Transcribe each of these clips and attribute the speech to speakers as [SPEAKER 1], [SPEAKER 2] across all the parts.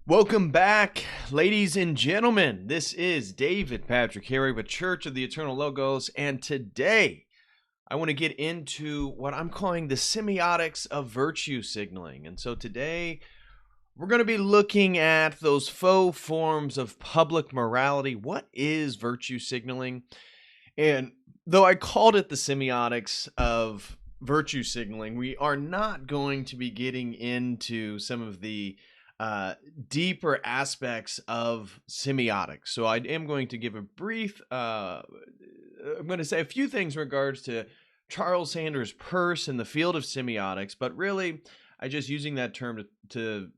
[SPEAKER 1] Welcome back, ladies and gentlemen. This is David Patrick Harry with Church of the Eternal Logos, and today I want to get into what I'm calling the semiotics of virtue signaling. And so today we're going to be looking at those faux forms of public morality. What is virtue signaling? And though I called it the semiotics of virtue signaling, we are not going to be getting into some of the deeper aspects of semiotics. So I am going to give a brief, I'm going to say a few things in regards to Charles Sanders Peirce in the field of semiotics, but really I just using that term to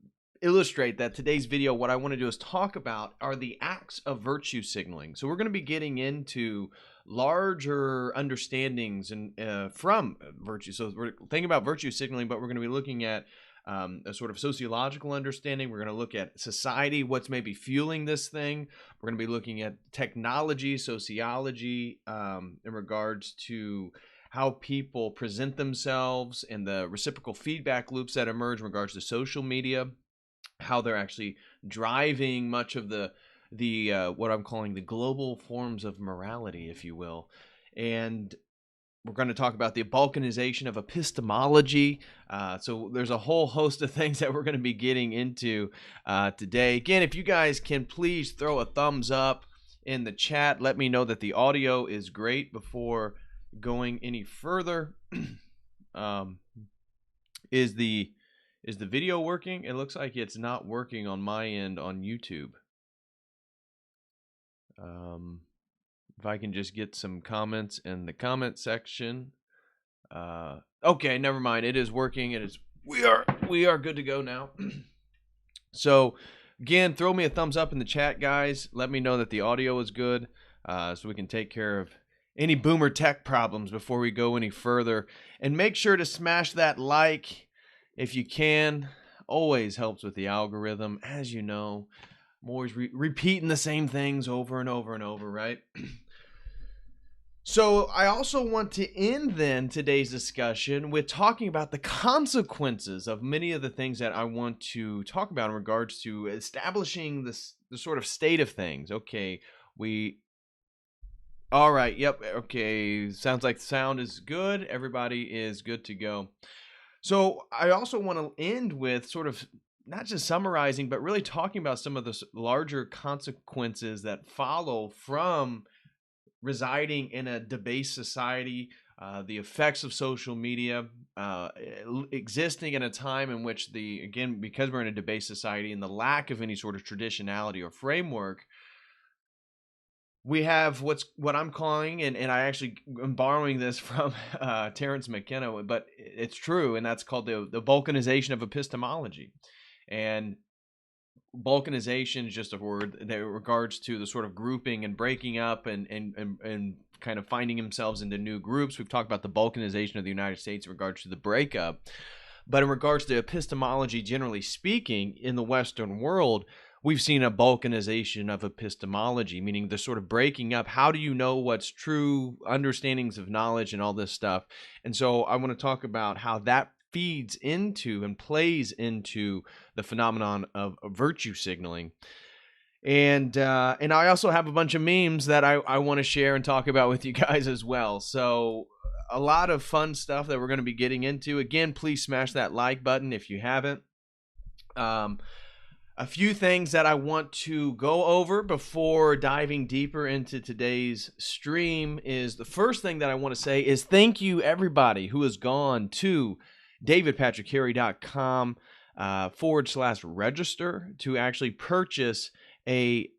[SPEAKER 1] illustrate that today's video, what I want to do is talk about are the acts of virtue signaling. So we're going to be getting into larger understandings and from virtue. So we're thinking about virtue signaling, but we're going to be looking at a sort of sociological understanding. We're going to look at society, what's maybe fueling this thing. We're going to be looking at technology, sociology, in regards to how people present themselves and the reciprocal feedback loops that emerge in regards to social media, how they're actually driving much of the what I'm calling the global forms of morality, if you will. And we're going to talk about the Balkanization of Epistemology. So there's a whole host of things that we're going to be getting into today. Again, if you guys can please throw a thumbs up in the chat, let me know that the audio is great before going any further. Is the video working? It looks like it's not working on my end on YouTube. If I can just get some comments in the comment section. Okay, never mind. It is working. It is. We are good to go now. So again, throw me a thumbs up in the chat, guys. Let me know that the audio is good, so we can take care of any boomer tech problems before we go any further. And make sure to smash that like if you can. Always helps with the algorithm, as you know. I'm always repeating the same things over and over and over, right? So I also want to end then today's discussion with talking about the consequences of many of the things that I want to talk about in regards to establishing the sort of state of things. Okay, all right, yep, okay, sounds like the sound is good. Everybody is good to go. So I also want to end with sort of not just summarizing, but really talking about some of the larger consequences that follow from residing in a debased society, the effects of social media, existing in a time in which because we're in a debased society and the lack of any sort of traditionality or framework, we have what I'm calling, and I actually am borrowing this from Terence McKenna, but it's true, and that's called the Bulkinization of Epistemology. And Balkanization is just a word that regards to the sort of grouping and breaking up and kind of finding themselves into new groups. We've talked about the Balkanization of the United States in regards to the breakup. But in regards to epistemology, generally speaking, in the Western world, we've seen a Balkanization of epistemology, meaning the sort of breaking up. How do you know what's true, understandings of knowledge and all this stuff? And so I want to talk about how that feeds into and plays into the phenomenon of virtue signaling. And I also have a bunch of memes that I want to share and talk about with you guys as well. So a lot of fun stuff that we're going to be getting into. Again, please smash that like button if you haven't. A few things that I want to go over before diving deeper into today's stream is the first thing that I want to say is thank you everybody who has gone to davidpatrickharry.com /register to actually purchase a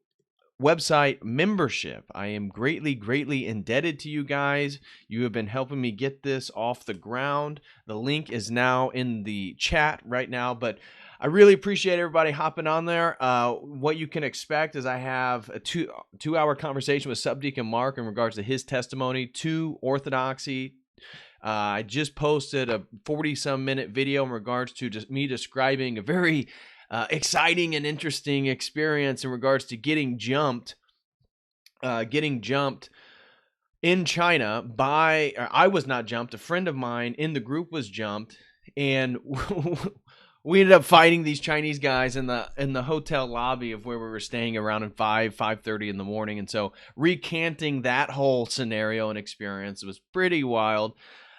[SPEAKER 1] website membership. I am greatly indebted to you guys. You have been helping me get this off the ground. The link is now in the chat right now, but I really appreciate everybody hopping on there. What you can expect is I have a two-hour conversation with Subdeacon Mark in regards to his testimony to orthodoxy. I just posted a 40-some minute video in regards to just me describing a very exciting and interesting experience in regards to getting jumped in China by, I was not jumped, a friend of mine in the group was jumped, and we ended up fighting these Chinese guys in the hotel lobby of where we were staying around at 5:30 in the morning. And so recanting that whole scenario and experience was pretty wild.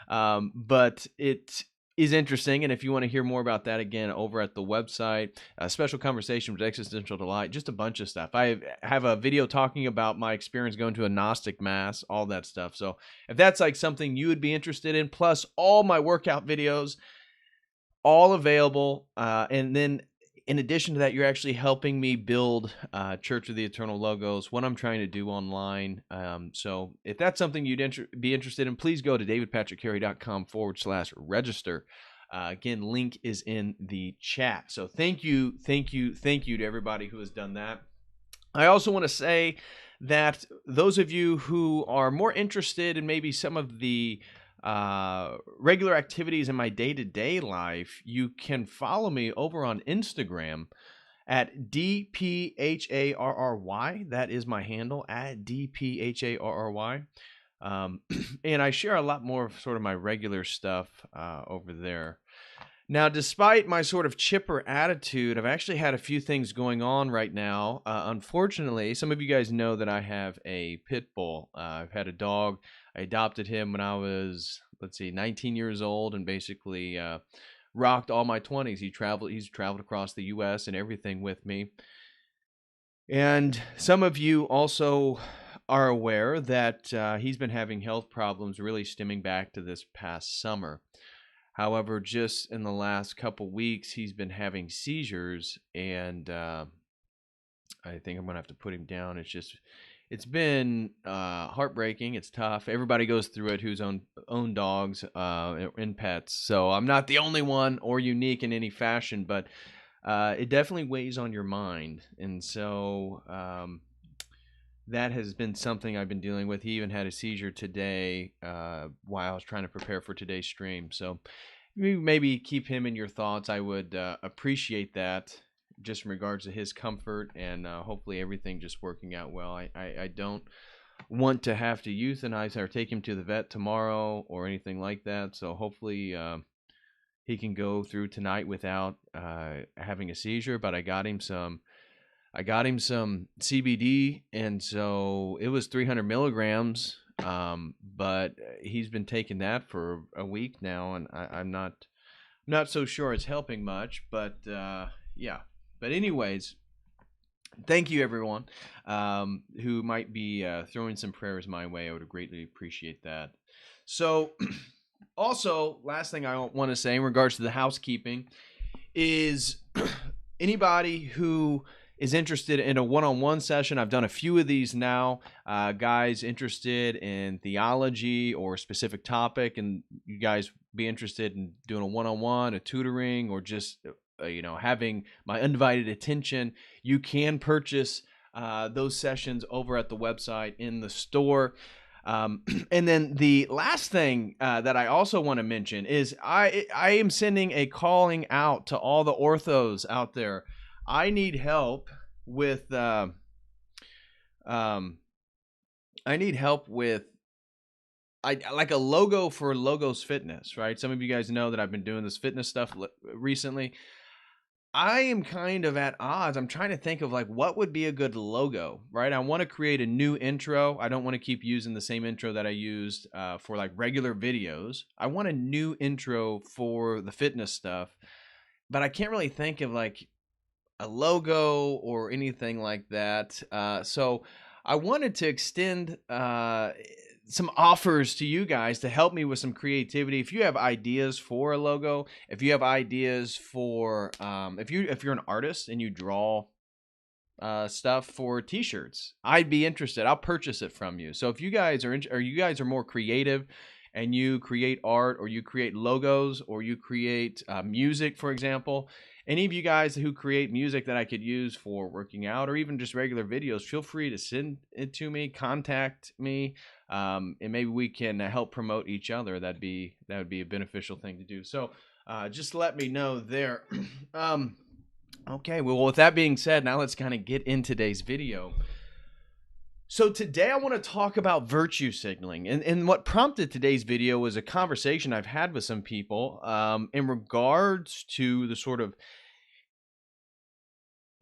[SPEAKER 1] But it is interesting. And if you want to hear more about that, again, over at the website, a special conversation with existential delight, just a bunch of stuff. I have a video talking about my experience going to a Gnostic mass, all that stuff. So if that's like something you would be interested in, plus all my workout videos, all available. And then in addition to that, you're actually helping me build Church of the Eternal Logos, what I'm trying to do online. So if that's something you'd be interested in, please go to davidpatrickcarey.com/register. Again, link is in the chat. So thank you to everybody who has done that. I also want to say that those of you who are more interested in maybe some of the regular activities in my day-to-day life, you can follow me over on Instagram at DPHARRY. That is my handle, at DPHARRY. And I share a lot more of sort of my regular stuff over there. Now, despite my sort of chipper attitude, I've actually had a few things going on right now. Unfortunately, some of you guys know that I have a pit bull. I've had a dog. I adopted him when I was, 19 years old, and basically rocked all my 20s. He's traveled across the U.S. and everything with me. And some of you also are aware that he's been having health problems really stemming back to this past summer. However, just in the last couple weeks, he's been having seizures, and I think I'm going to have to put him down. It's been heartbreaking. It's tough. Everybody goes through it who's own dogs and pets. So I'm not the only one or unique in any fashion, but it definitely weighs on your mind. And so that has been something I've been dealing with. He even had a seizure today while I was trying to prepare for today's stream. So maybe keep him in your thoughts. I would appreciate that, just in regards to his comfort, and hopefully everything just working out well. I don't want to have to euthanize or take him to the vet tomorrow or anything like that. So hopefully he can go through tonight without having a seizure. But I got him some CBD, and so it was 300 milligrams. But he's been taking that for a week now, and I'm not so sure it's helping much. But yeah. But anyways, thank you everyone who might be throwing some prayers my way. I would greatly appreciate that. So also, last thing I want to say in regards to the housekeeping is anybody who is interested in a one-on-one session. I've done a few of these now. Guys interested in theology or a specific topic, and you guys be interested in doing a one-on-one, a tutoring, or just having my undivided attention, you can purchase those sessions over at the website in the store. And then the last thing that I also want to mention is I am sending a calling out to all the orthos out there. I need help with like a logo for Logos Fitness, right? Some of you guys know that I've been doing this fitness stuff recently. I am kind of at odds. I'm trying to think of like what would be a good logo, right? I want to create a new intro. I don't want to keep using the same intro that I used for like regular videos. I want a new intro for the fitness stuff, but I can't really think of like a logo or anything like that. So I wanted to extend some offers to you guys to help me with some creativity. If you have ideas for a logo, if you have ideas for if you're an artist and you draw stuff for t-shirts, I'd be interested. I'll purchase it from you. So if you guys are more creative and you create art, or you create logos, or you create music, for example, any of you guys who create music that I could use for working out or even just regular videos, feel free to send it to me, contact me, and maybe we can help promote each other. That would be a beneficial thing to do. So just let me know there. Okay, well, with that being said, now let's kind of get in today's video. So today I want to talk about virtue signaling, and what prompted today's video was a conversation I've had with some people in regards to the sort of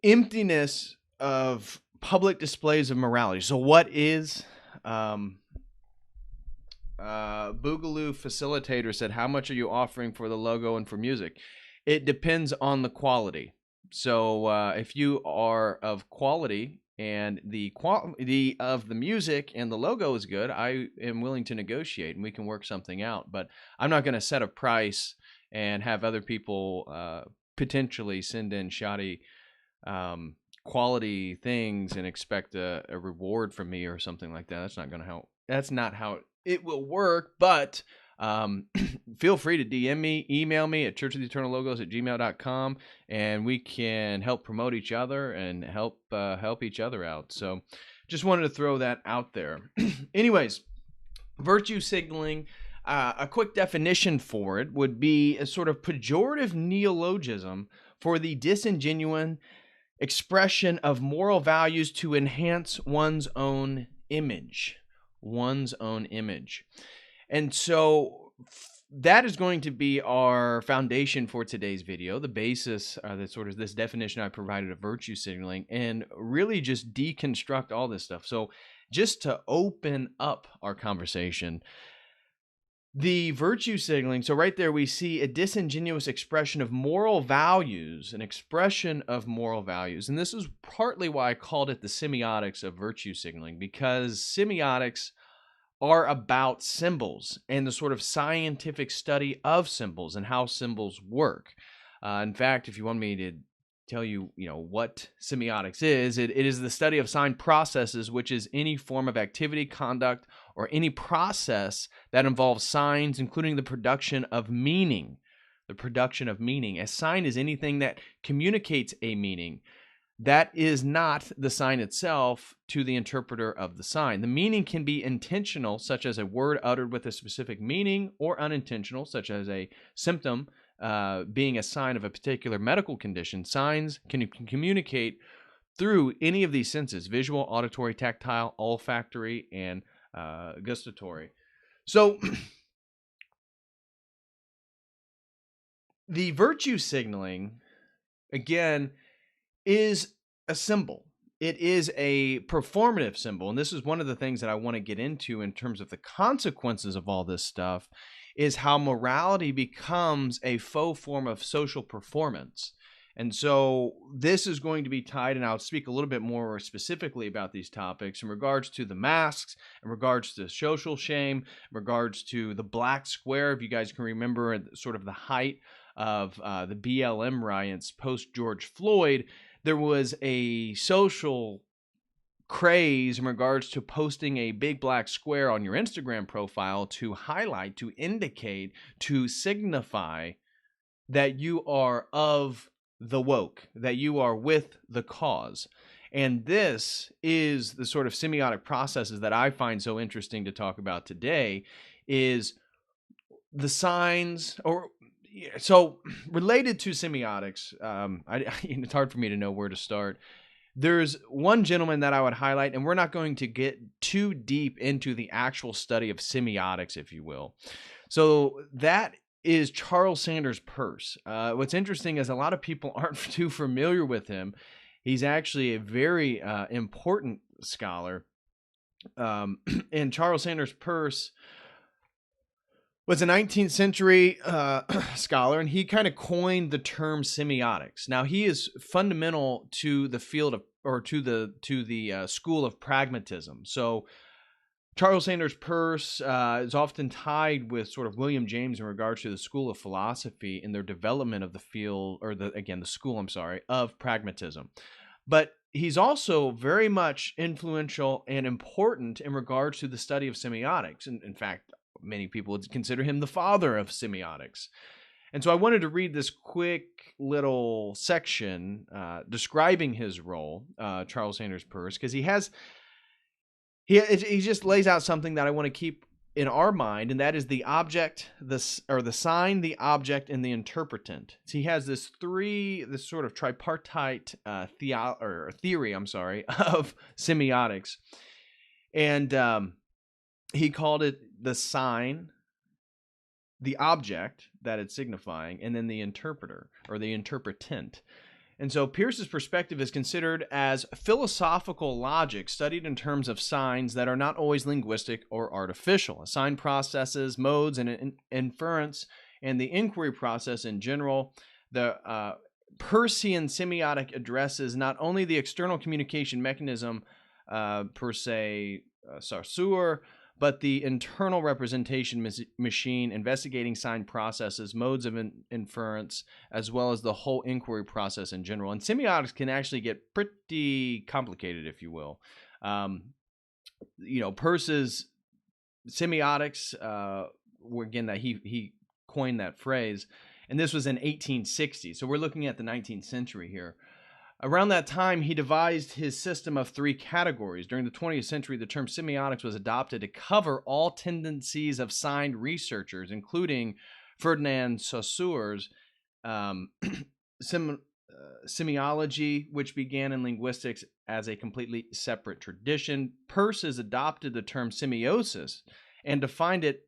[SPEAKER 1] emptiness of public displays of morality. So what is Boogaloo Facilitator said, how much are you offering for the logo and for music? It depends on the quality. So if you are of quality and the quality of the music and the logo is good, I am willing to negotiate and we can work something out. But I'm not going to set a price and have other people potentially send in shoddy quality things and expect a reward from me or something like that. That's not going to help. That's not how it will work. But feel free to DM me, email me at churchoftheeternallogos@gmail.com, and we can help promote each other and help each other out. So just wanted to throw that out there. Anyways, virtue signaling, a quick definition for it would be a sort of pejorative neologism for the disingenuous expression of moral values to enhance one's own image. And so that is going to be our foundation for today's video, the basis, the sort of this definition I provided of virtue signaling, and really just deconstruct all this stuff. So just to open up our conversation, the virtue signaling, so right there we see a disingenuous expression of moral values, an expression of moral values. And this is partly why I called it the semiotics of virtue signaling, because semiotics are about symbols and the sort of scientific study of symbols and how symbols work. In fact, if you want me to tell you, what semiotics is, it is the study of sign processes, which is any form of activity, conduct, or any process that involves signs, including the production of meaning. A sign is anything that communicates a meaning. That is not the sign itself to the interpreter of the sign. The meaning can be intentional, such as a word uttered with a specific meaning, or unintentional, such as a symptom being a sign of a particular medical condition. Signs can communicate through any of these senses: visual, auditory, tactile, olfactory, and gustatory. So the virtue signaling, again, is a symbol. It is a performative symbol. And this is one of the things that I want to get into in terms of the consequences of all this stuff, is how morality becomes a faux form of social performance. And so this is going to be tied, and I'll speak a little bit more specifically about these topics in regards to the masks, in regards to social shame, in regards to the black square. If you guys can remember sort of the height of the BLM riots post George Floyd, there was a social craze in regards to posting a big black square on your Instagram profile to highlight, to indicate, to signify that you are of the woke, that you are with the cause. And this is the sort of semiotic processes that I find so interesting to talk about today, is the signs, or so related to semiotics. It's hard for me to know where to start. There's one gentleman that I would highlight, and we're not going to get too deep into the actual study of semiotics, if you will. So that is Charles Sanders Peirce. What's interesting is a lot of people aren't too familiar with him. He's actually a very important scholar. And Charles Sanders Peirce was a 19th century scholar, and he kind of coined the term semiotics. Now, he is fundamental to the field of, or to the school of pragmatism. So Charles Sanders Peirce is often tied with sort of William James in regards to the school of philosophy in their development of the field, or the school of pragmatism. But he's also very much influential and important in regards to the study of semiotics. And in fact, many people would consider him the father of semiotics. And so I wanted to read this quick little section describing his role, Charles Sanders Peirce, because he just lays out something that I want to keep in our mind, and that is the object, the sign, the object, and the interpretant. So he has this sort of tripartite theory of semiotics. And he called it the sign, the object that it's signifying, and then the interpreter or the interpretant. And so Peirce's perspective is considered as philosophical logic studied in terms of signs that are not always linguistic or artificial. Sign processes, modes, and inference, and the inquiry process in general. The Peircean semiotic addresses not only the external communication mechanism per se, saussure, but the internal representation machine, investigating sign processes, modes of inference, as well as the whole inquiry process in general. And semiotics can actually get pretty complicated, if you will. Peirce's semiotics, again, that he coined that phrase, and this was in 1860. So we're looking at the 19th century here. Around that time, he devised his system of 3 categories. During the 20th century, the term semiotics was adopted to cover all tendencies of signed researchers, including Ferdinand Saussure's semiology, which began in linguistics as a completely separate tradition. Peirce has adopted the term semiosis and defined it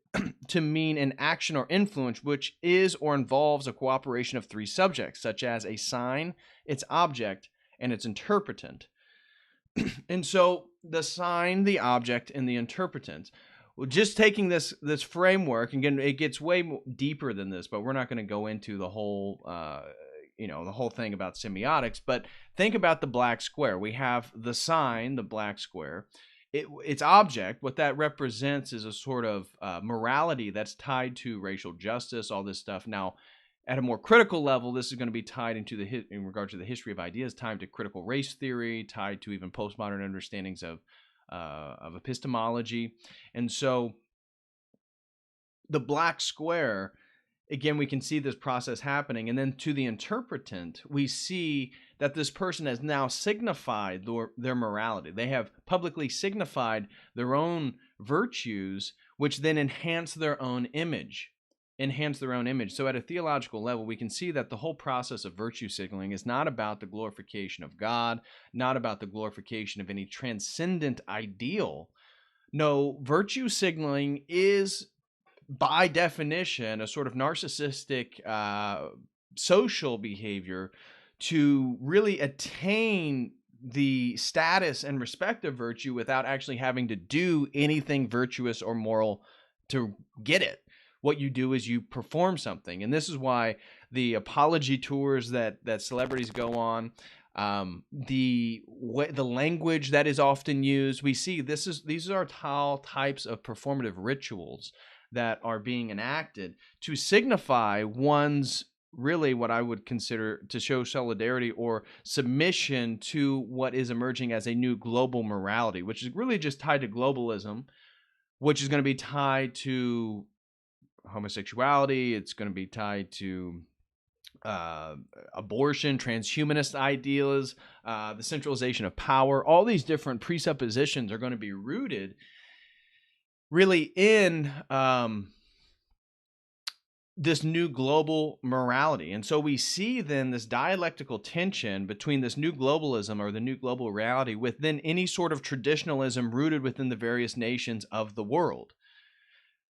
[SPEAKER 1] to mean an action or influence which is or involves a cooperation of 3 subjects, such as a sign, its object, and its interpretant. And so the sign, the object, and the interpretant. Well, just taking this framework, and again, it gets way deeper than this, but we're not going to go into the whole the whole thing about semiotics. But think about the black square. We have the sign, the black square. Its object, what that represents is a sort of morality that's tied to racial justice, all this stuff. Now, at a more critical level, this is going to be tied into in regard to the history of ideas, tied to critical race theory, tied to even postmodern understandings of epistemology. And so the black square, again, we can see this process happening. And then to the interpretant, we see that this person has now signified their morality. They have publicly signified their own virtues, which then enhance their own image. So at a theological level, we can see that the whole process of virtue signaling is not about the glorification of God, not about the glorification of any transcendent ideal. No, virtue signaling is, by definition, a sort of narcissistic social behavior to really attain the status and respect of virtue without actually having to do anything virtuous or moral to get it. What you do is you perform something. And this is why the apology tours that celebrities go on, the language that is often used, we see these are all types of performative rituals that are being enacted to signify one's, really what I would consider to show solidarity or submission to what is emerging as a new global morality, which is really just tied to globalism, which is going to be tied to homosexuality. It's going to be tied to abortion, transhumanist ideas, the centralization of power. All these different presuppositions are going to be rooted really in this new global morality. And so we see then this dialectical tension between this new globalism or the new global reality within any sort of traditionalism rooted within the various nations of the world.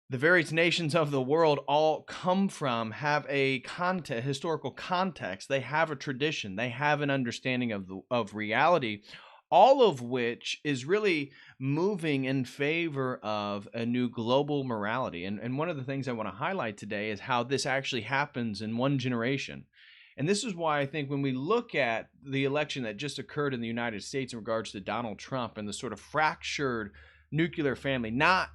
[SPEAKER 1] The various nations of the world all have a historical context. They have a tradition. They have an understanding of reality, all of which is really moving in favor of a new global morality. And one of the things I want to highlight today is how this actually happens in one generation. And this is why I think when we look at the election that just occurred in the United States in regards to Donald Trump and the sort of fractured nuclear family, not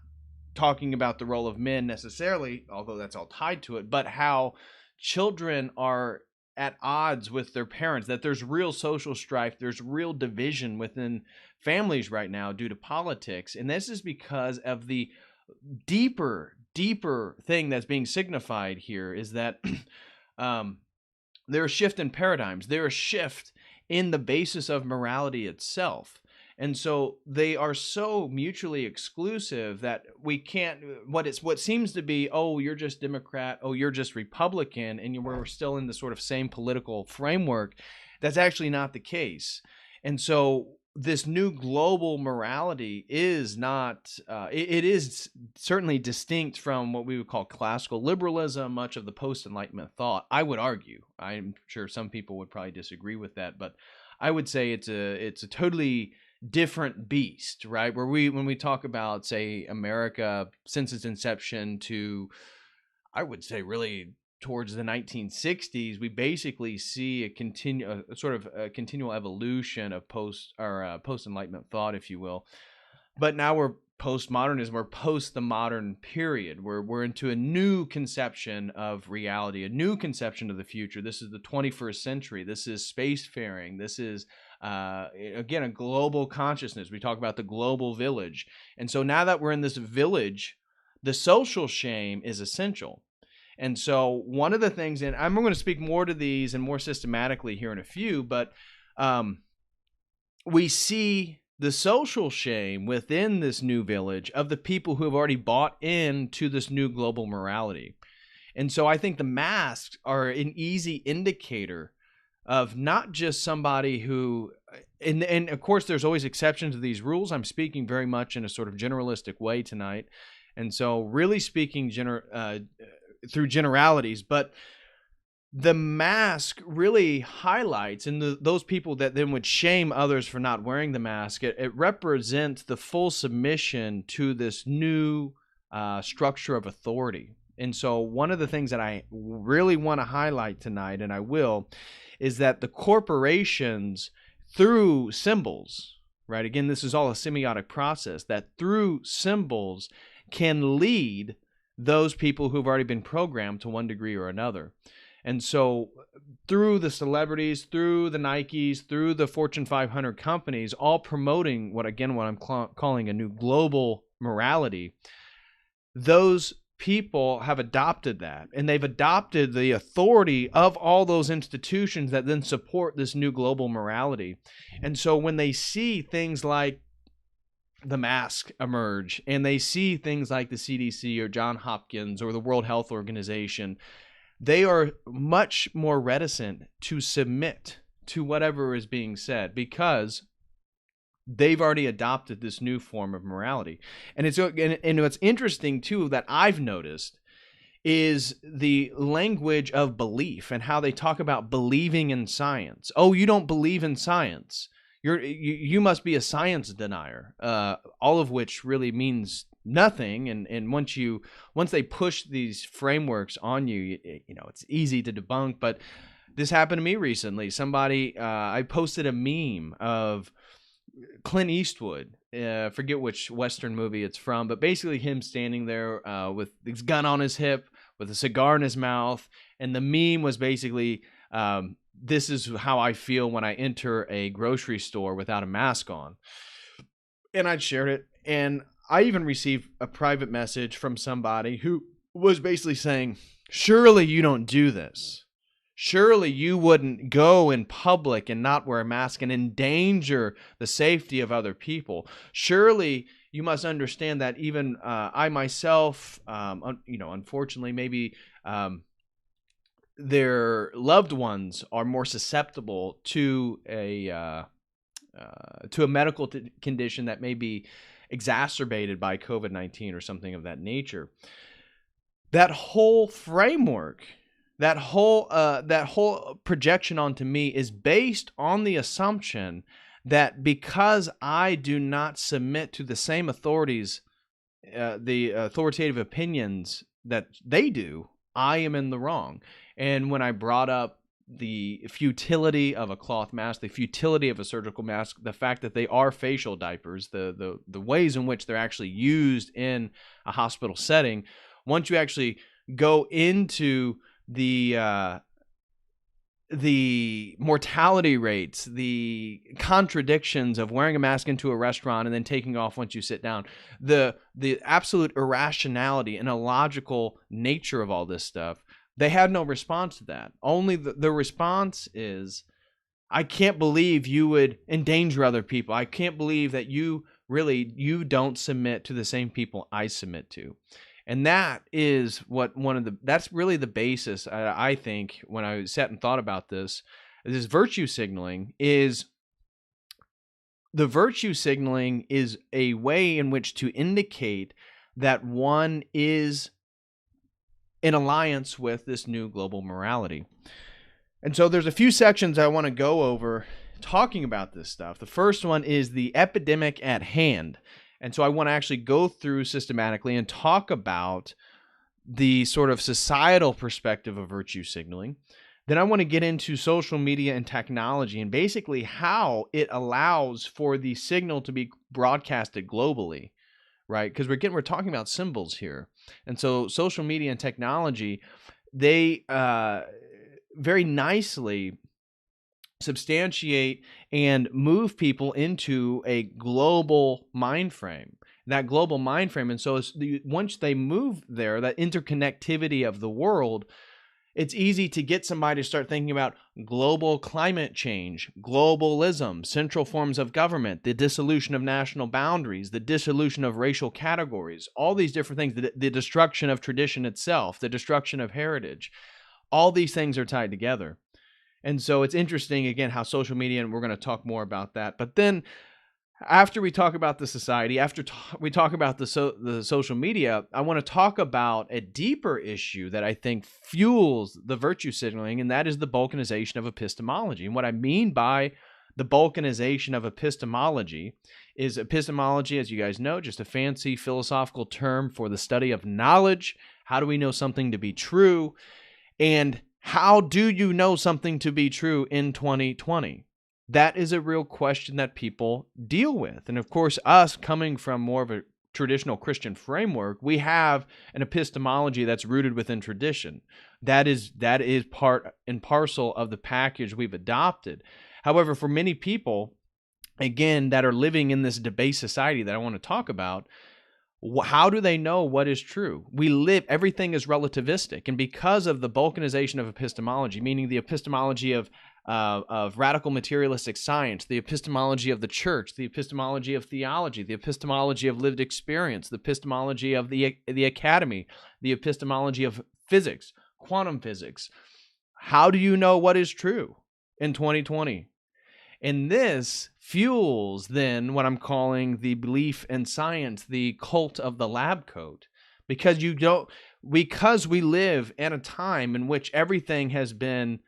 [SPEAKER 1] talking about the role of men necessarily, although that's all tied to it, but how children are at odds with their parents, that there's real social strife, there's real division within families right now due to politics. And this is because of the deeper thing that's being signified here is that there's a shift in paradigms. There's a shift in the basis of morality itself. And so they are so mutually exclusive that we can't, what seems to be, oh, you're just Democrat, oh, you're just Republican, and we're still in the sort of same political framework. That's actually not the case. And so this new global morality is not, it is certainly distinct from what we would call classical liberalism, much of the post-Enlightenment thought. I would argue, I'm sure some people would probably disagree with that, but I would say it's a totally different beast, right? Where when we talk about, say, America since its inception to, I would say, really towards the 1960s, we basically see a sort of a continual evolution of post-Enlightenment thought, if you will. But now we're postmodernism, we're post the modern period. We're into a new conception of reality, a new conception of the future. This is the 21st century. This is spacefaring. This is again a global consciousness. We talk about the global village, and so now that we're in this village, the social shame is essential. And so one of the things, and I'm going to speak more to these and more systematically here in a few, but we see the social shame within this new village of the people who have already bought into this new global morality. And so I think the masks are an easy indicator of not just somebody who, and of course there's always exceptions to these rules. I'm speaking very much in a sort of generalistic way tonight. And so really speaking through generalities, but the mask really highlights, and those people that then would shame others for not wearing the mask, it represents the full submission to this new structure of authority. And so one of the things that I really want to highlight tonight, and I will, is that the corporations, through symbols, right? Again, this is all a semiotic process, that through symbols can lead those people who've already been programmed to one degree or another. And so through the celebrities, through the Nikes, through the Fortune 500 companies, all promoting what I'm calling a new global morality, those people have adopted that, and they've adopted the authority of all those institutions that then support this new global morality. And so when they see things like the mask emerge, and they see things like the CDC or Johns Hopkins or the World Health Organization, they are much more reticent to submit to whatever is being said because they've already adopted this new form of morality. And what's interesting too that I've noticed is the language of belief and how they talk about believing in science. Oh, you don't believe in science. You must be a science denier, all of which really means nothing. And once they push these frameworks on you, it's easy to debunk. But this happened to me recently. I posted a meme of Clint Eastwood. Forget which Western movie it's from, but basically him standing there with his gun on his hip, with a cigar in his mouth, and the meme was basically, this is how I feel when I enter a grocery store without a mask on. And I'd shared it, and I even received a private message from somebody who was basically saying, surely you don't do this. Surely you wouldn't go in public and not wear a mask and endanger the safety of other people. Surely you must understand that even I myself, unfortunately, maybe their loved ones are more susceptible to a medical condition that may be exacerbated by COVID-19 or something of that nature. That whole framework, that whole projection onto me is based on the assumption that because I do not submit to the same authorities, the authoritative opinions that they do, I am in the wrong. And when I brought up the futility of a cloth mask, the futility of a surgical mask, the fact that they are facial diapers, the ways in which they're actually used in a hospital setting, once you actually go into the mortality rates, the contradictions of wearing a mask into a restaurant and then taking off once you sit down, the absolute irrationality and illogical nature of all this stuff, they had no response to that. Only the response is, I can't believe you would endanger other people. I can't believe that you don't submit to the same people I submit to. And that is that's really the basis, I think, when I sat and thought about this virtue signaling is the virtue signaling is a way in which to indicate that one is in alliance with this new global morality. And so there's a few sections I want to go over talking about this stuff. The first one is the epidemic at hand. And so I want to actually go through systematically and talk about the sort of societal perspective of virtue signaling. Then I want to get into social media and technology and basically how it allows for the signal to be broadcasted globally, right? Because we're talking about symbols here. And so social media and technology, they very nicely substantiate and move people into a global mind frame. That global mind frame. And so once they move there, that interconnectivity of the world, it's easy to get somebody to start thinking about global climate change, globalism, central forms of government, the dissolution of national boundaries, the dissolution of racial categories, all these different things, the destruction of tradition itself, the destruction of heritage. All these things are tied together. And so it's interesting, again, how social media, and we're going to talk more about that. But then after we talk about the society, after we talk about the social media, I want to talk about a deeper issue that I think fuels the virtue signaling, and that is the Balkanization of epistemology. And what I mean by the Balkanization of epistemology is epistemology, as you guys know, just a fancy philosophical term for the study of knowledge. How do we know something to be true? And how do you know something to be true in 2020? That is a real question that people deal with. And of course, us coming from more of a traditional Christian framework, we have an epistemology that's rooted within tradition. That is part and parcel of the package we've adopted. However, for many people, again, that are living in this debased society that I want to talk about, how do they know what is true? Everything is relativistic. And because of the Balkanization of epistemology, meaning the epistemology of radical materialistic science, the epistemology of the church, the epistemology of theology, the epistemology of lived experience, the epistemology of the academy, the epistemology of physics, quantum physics. How do you know what is true in 2020? And this fuels then what I'm calling the belief in science, the cult of the lab coat, because we live in a time in which everything has been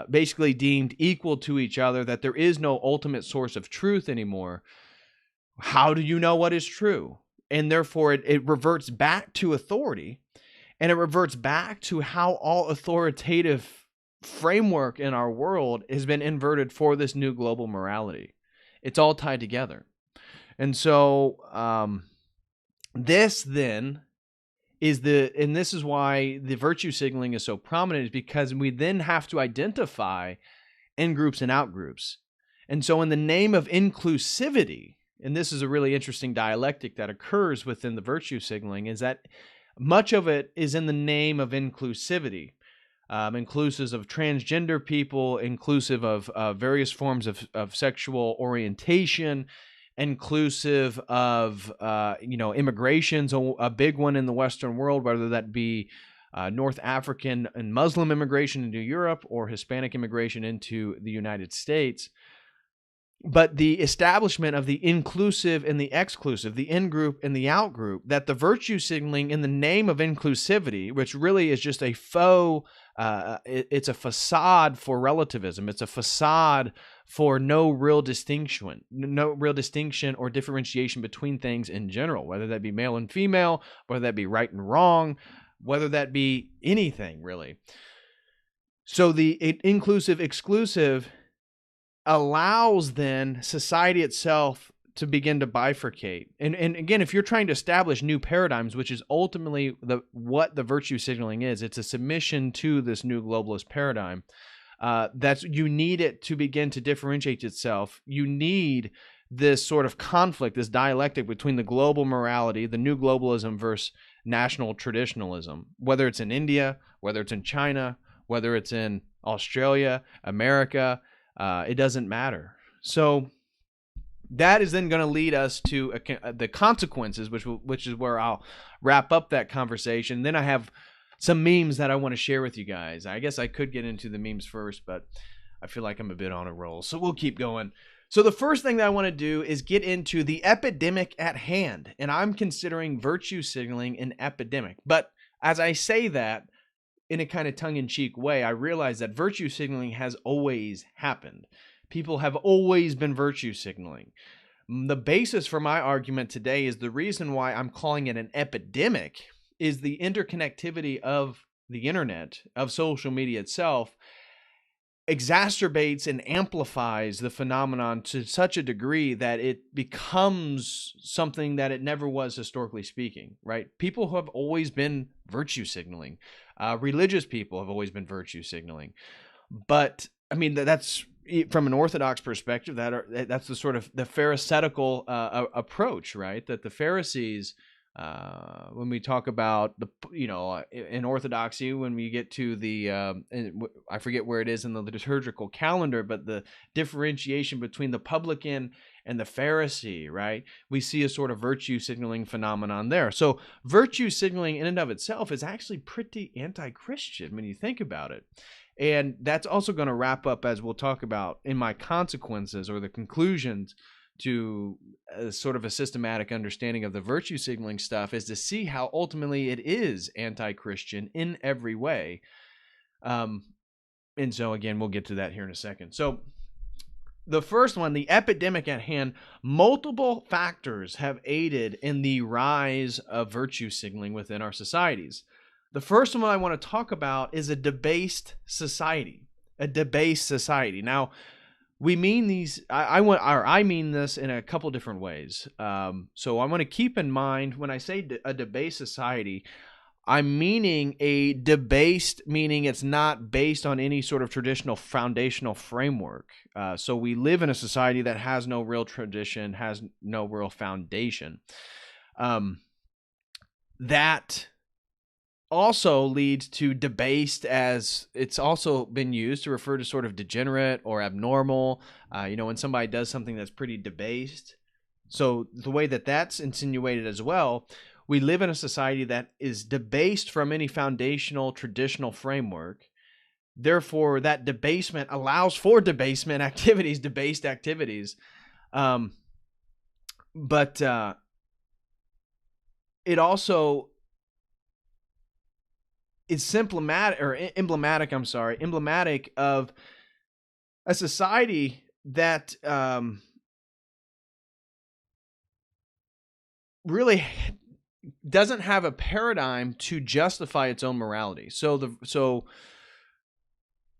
[SPEAKER 1] basically deemed equal to each other, that there is no ultimate source of truth anymore. How do you know what is true? And therefore it reverts back to authority, and it reverts back to how all authoritative framework in our world has been inverted for this new global morality. It's all tied together. And so this then and this is why the virtue signaling is so prominent, is because we then have to identify in-groups and out-groups. And so in the name of inclusivity, and this is a really interesting dialectic that occurs within the virtue signaling, is that much of it is in the name of inclusivity. Inclusive of transgender people, inclusive of various forms of sexual orientation, inclusive of immigrations, a big one in the Western world, whether that be North African and Muslim immigration into Europe or Hispanic immigration into the United States. But the establishment of the inclusive and the exclusive, the in-group and the out-group, that the virtue signaling in the name of inclusivity, which really is just a faux, it's a facade for relativism. It's a facade for no real distinction or differentiation between things in general, whether that be male and female, whether that be right and wrong, whether that be anything really. So the inclusive, exclusive allows then society itself to begin to bifurcate. And again, if you're trying to establish new paradigms, which is ultimately what the virtue signaling is, it's a submission to this new globalist paradigm. You need it to begin to differentiate itself. You need this sort of conflict, this dialectic between the global morality, the new globalism versus national traditionalism, whether it's in India, whether it's in China, whether it's in Australia, America, it doesn't matter. So that is then going to lead us to the consequences, which is where I'll wrap up that conversation. Then I have some memes that I want to share with you guys. I guess I could get into the memes first, but I feel like I'm a bit on a roll, so we'll keep going. So the first thing that I want to do is get into the epidemic at hand, and I'm considering virtue signaling an epidemic. But as I say that in a kind of tongue-in-cheek way, I realize that virtue signaling has always happened. People have always been virtue signaling. The basis for my argument today is the reason why I'm calling it an epidemic is the interconnectivity of the internet, of social media itself, exacerbates and amplifies the phenomenon to such a degree that it becomes something that it never was historically speaking, right? People who have always been virtue signaling, religious people have always been virtue signaling. But I mean, that's from an Orthodox perspective, that's the sort of the Pharisaical approach, right? That the Pharisees, when we talk about in Orthodoxy, when we get to the, I forget where it is in the liturgical calendar, but the differentiation between the publican and the Pharisee, right? We see a sort of virtue signaling phenomenon there. So virtue signaling in and of itself is actually pretty anti-Christian when you think about it. And that's also going to wrap up, as we'll talk about in my consequences or the conclusions to sort of a systematic understanding of the virtue signaling stuff, is to see how ultimately it is anti-Christian in every way. And so again, we'll get to that here in a second. So the first one, the epidemic at hand, multiple factors have aided in the rise of virtue signaling within our societies. The first one I want to talk about is a debased society, a debased society. Now, we mean these. I mean this in a couple different ways. So I want to keep in mind when I say a debased society, I'm meaning a debased, meaning it's not based on any sort of traditional foundational framework. So we live in a society that has no real tradition, has no real foundation. That also leads to debased, as it's also been used to refer to sort of degenerate or abnormal, when somebody does something that's pretty debased. So the way that that's insinuated as well, we live in a society that is debased from any foundational traditional framework. Therefore, that debasement allows for debased activities. But it also is emblematic of a society that really doesn't have a paradigm to justify its own morality. So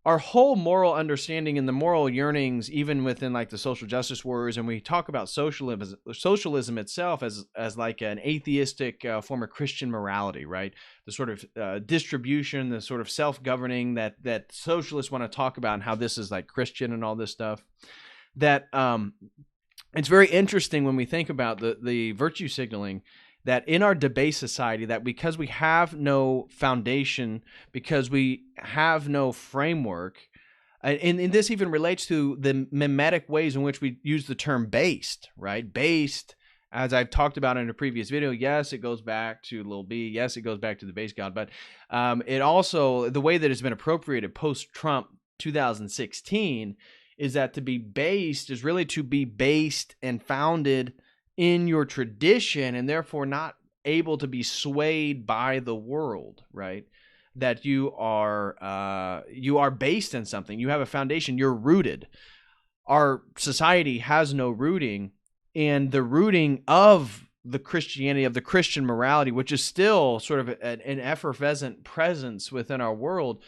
[SPEAKER 1] our whole moral understanding and the moral yearnings, even within like the social justice wars, and we talk about socialism itself as like an atheistic form of Christian morality, right? The sort of distribution, the sort of self-governing that socialists want to talk about, and how this is like Christian and all this stuff. That it's very interesting when we think about the virtue signaling, that in our debased society, that because we have no foundation, because we have no framework, and this even relates to the mimetic ways in which we use the term based, right? Based, as I've talked about in a previous video, yes, it goes back to Lil B, yes, it goes back to the base God, but it also, the way that it's been appropriated post-Trump 2016, is that to be based is really to be based and founded in your tradition, and therefore not able to be swayed by the world, right? That you are based in something. You have a foundation. You're rooted. Our society has no rooting, and the rooting of the Christianity, of the Christian morality, which is still sort of an effervescent presence within our world,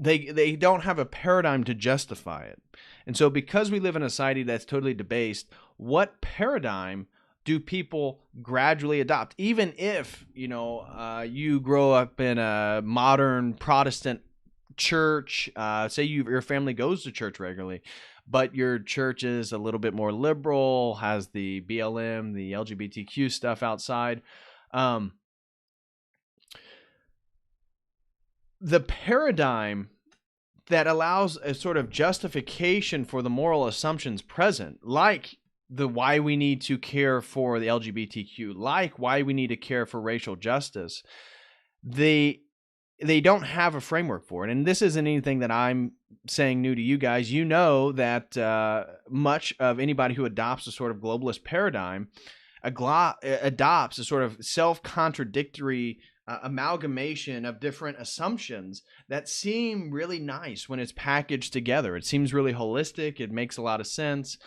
[SPEAKER 1] they don't have a paradigm to justify it. And so because we live in a society that's totally debased, what paradigm do people gradually adopt? Even if, you grow up in a modern Protestant church, say your family goes to church regularly, but your church is a little bit more liberal, has the BLM, the LGBTQ stuff outside. The paradigm that allows a sort of justification for the moral assumptions present, like the why we need to care for the LGBTQ, like why we need to care for racial justice, they don't have a framework for it. And this isn't anything that I'm saying new to you guys. You know that much of anybody who adopts a sort of globalist paradigm adopts a sort of self-contradictory amalgamation of different assumptions that seem really nice when it's packaged together. It seems really holistic. It makes a lot of sense.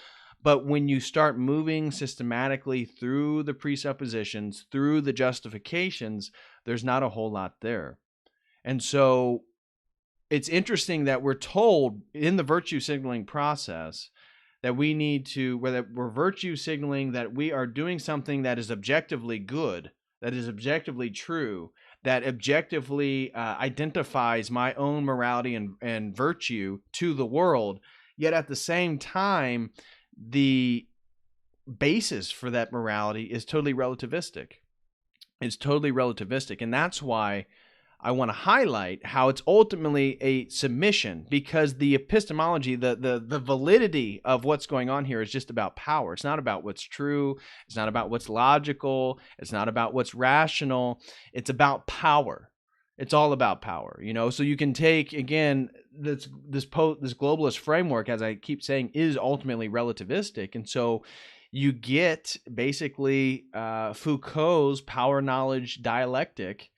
[SPEAKER 1] But when you start moving systematically through the presuppositions, through the justifications, there's not a whole lot there. And so it's interesting that we're told in the virtue signaling process that we need to, whether we're virtue signaling that we are doing something that is objectively good, that is objectively true, that objectively identifies my own morality and virtue to the world, yet at the same time, the basis for that morality is totally relativistic. It's totally relativistic. And that's why I want to highlight how it's ultimately a submission, because the epistemology, the validity of what's going on here is just about power. It's not about what's true. It's not about what's logical. It's not about what's rational. It's about power. It's all about power, you know. So you can take, again, this globalist framework, as I keep saying, is ultimately relativistic, and so you get basically Foucault's power knowledge dialectic,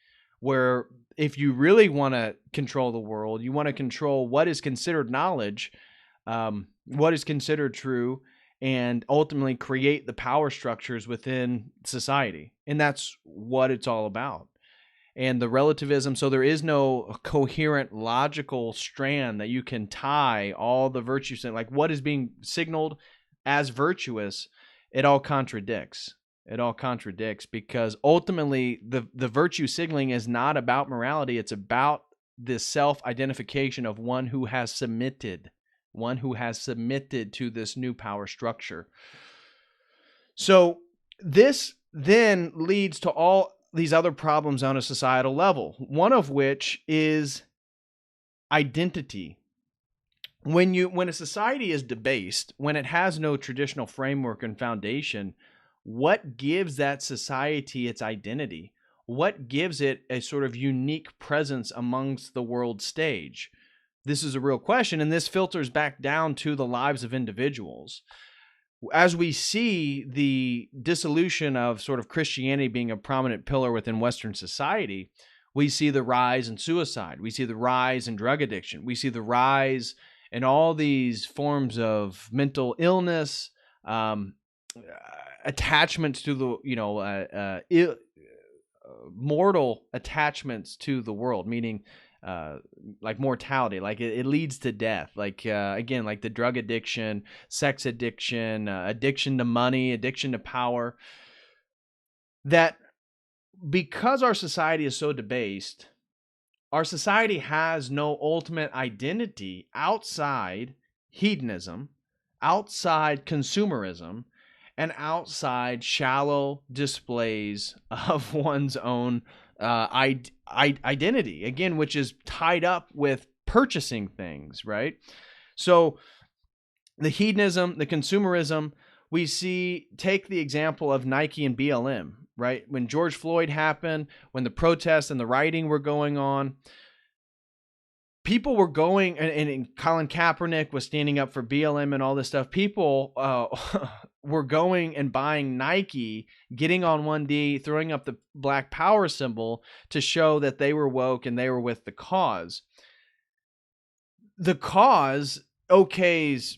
[SPEAKER 1] where if you really want to control the world, you want to control what is considered knowledge, what is considered true, and ultimately create the power structures within society. And that's what it's all about. And the relativism, so there is no coherent logical strand that you can tie all the virtues in, like what is being signaled as virtuous, it all contradicts. It all contradicts, because ultimately the virtue signaling is not about morality. It's about the self-identification of one who has submitted to this new power structure. So this then leads to all these other problems on a societal level, one of which is identity. When a society is debased, when it has no traditional framework and foundation, what gives that society its identity? What gives it a sort of unique presence amongst the world stage? This is a real question, and this filters back down to the lives of individuals. As we see the dissolution of sort of Christianity being a prominent pillar within Western society, we see the rise in suicide. We see the rise in drug addiction. We see the rise in all these forms of mental illness, attachments to the, mortal attachments to the world, meaning like mortality, like it leads to death, like again, like the drug addiction, sex addiction, addiction to money, addiction to power. That because our society is so debased, our society has no ultimate identity outside hedonism, outside consumerism, and outside shallow displays of one's own identity, again, which is tied up with purchasing things, right? So the hedonism, the consumerism, we see, take the example of Nike and BLM, right? When George Floyd happened, when the protests and the rioting were going on, people were going, and Colin Kaepernick was standing up for BLM and all this stuff. People were going and buying Nike, getting on one knee, throwing up the Black Power symbol to show that they were woke and they were with the cause. The cause okays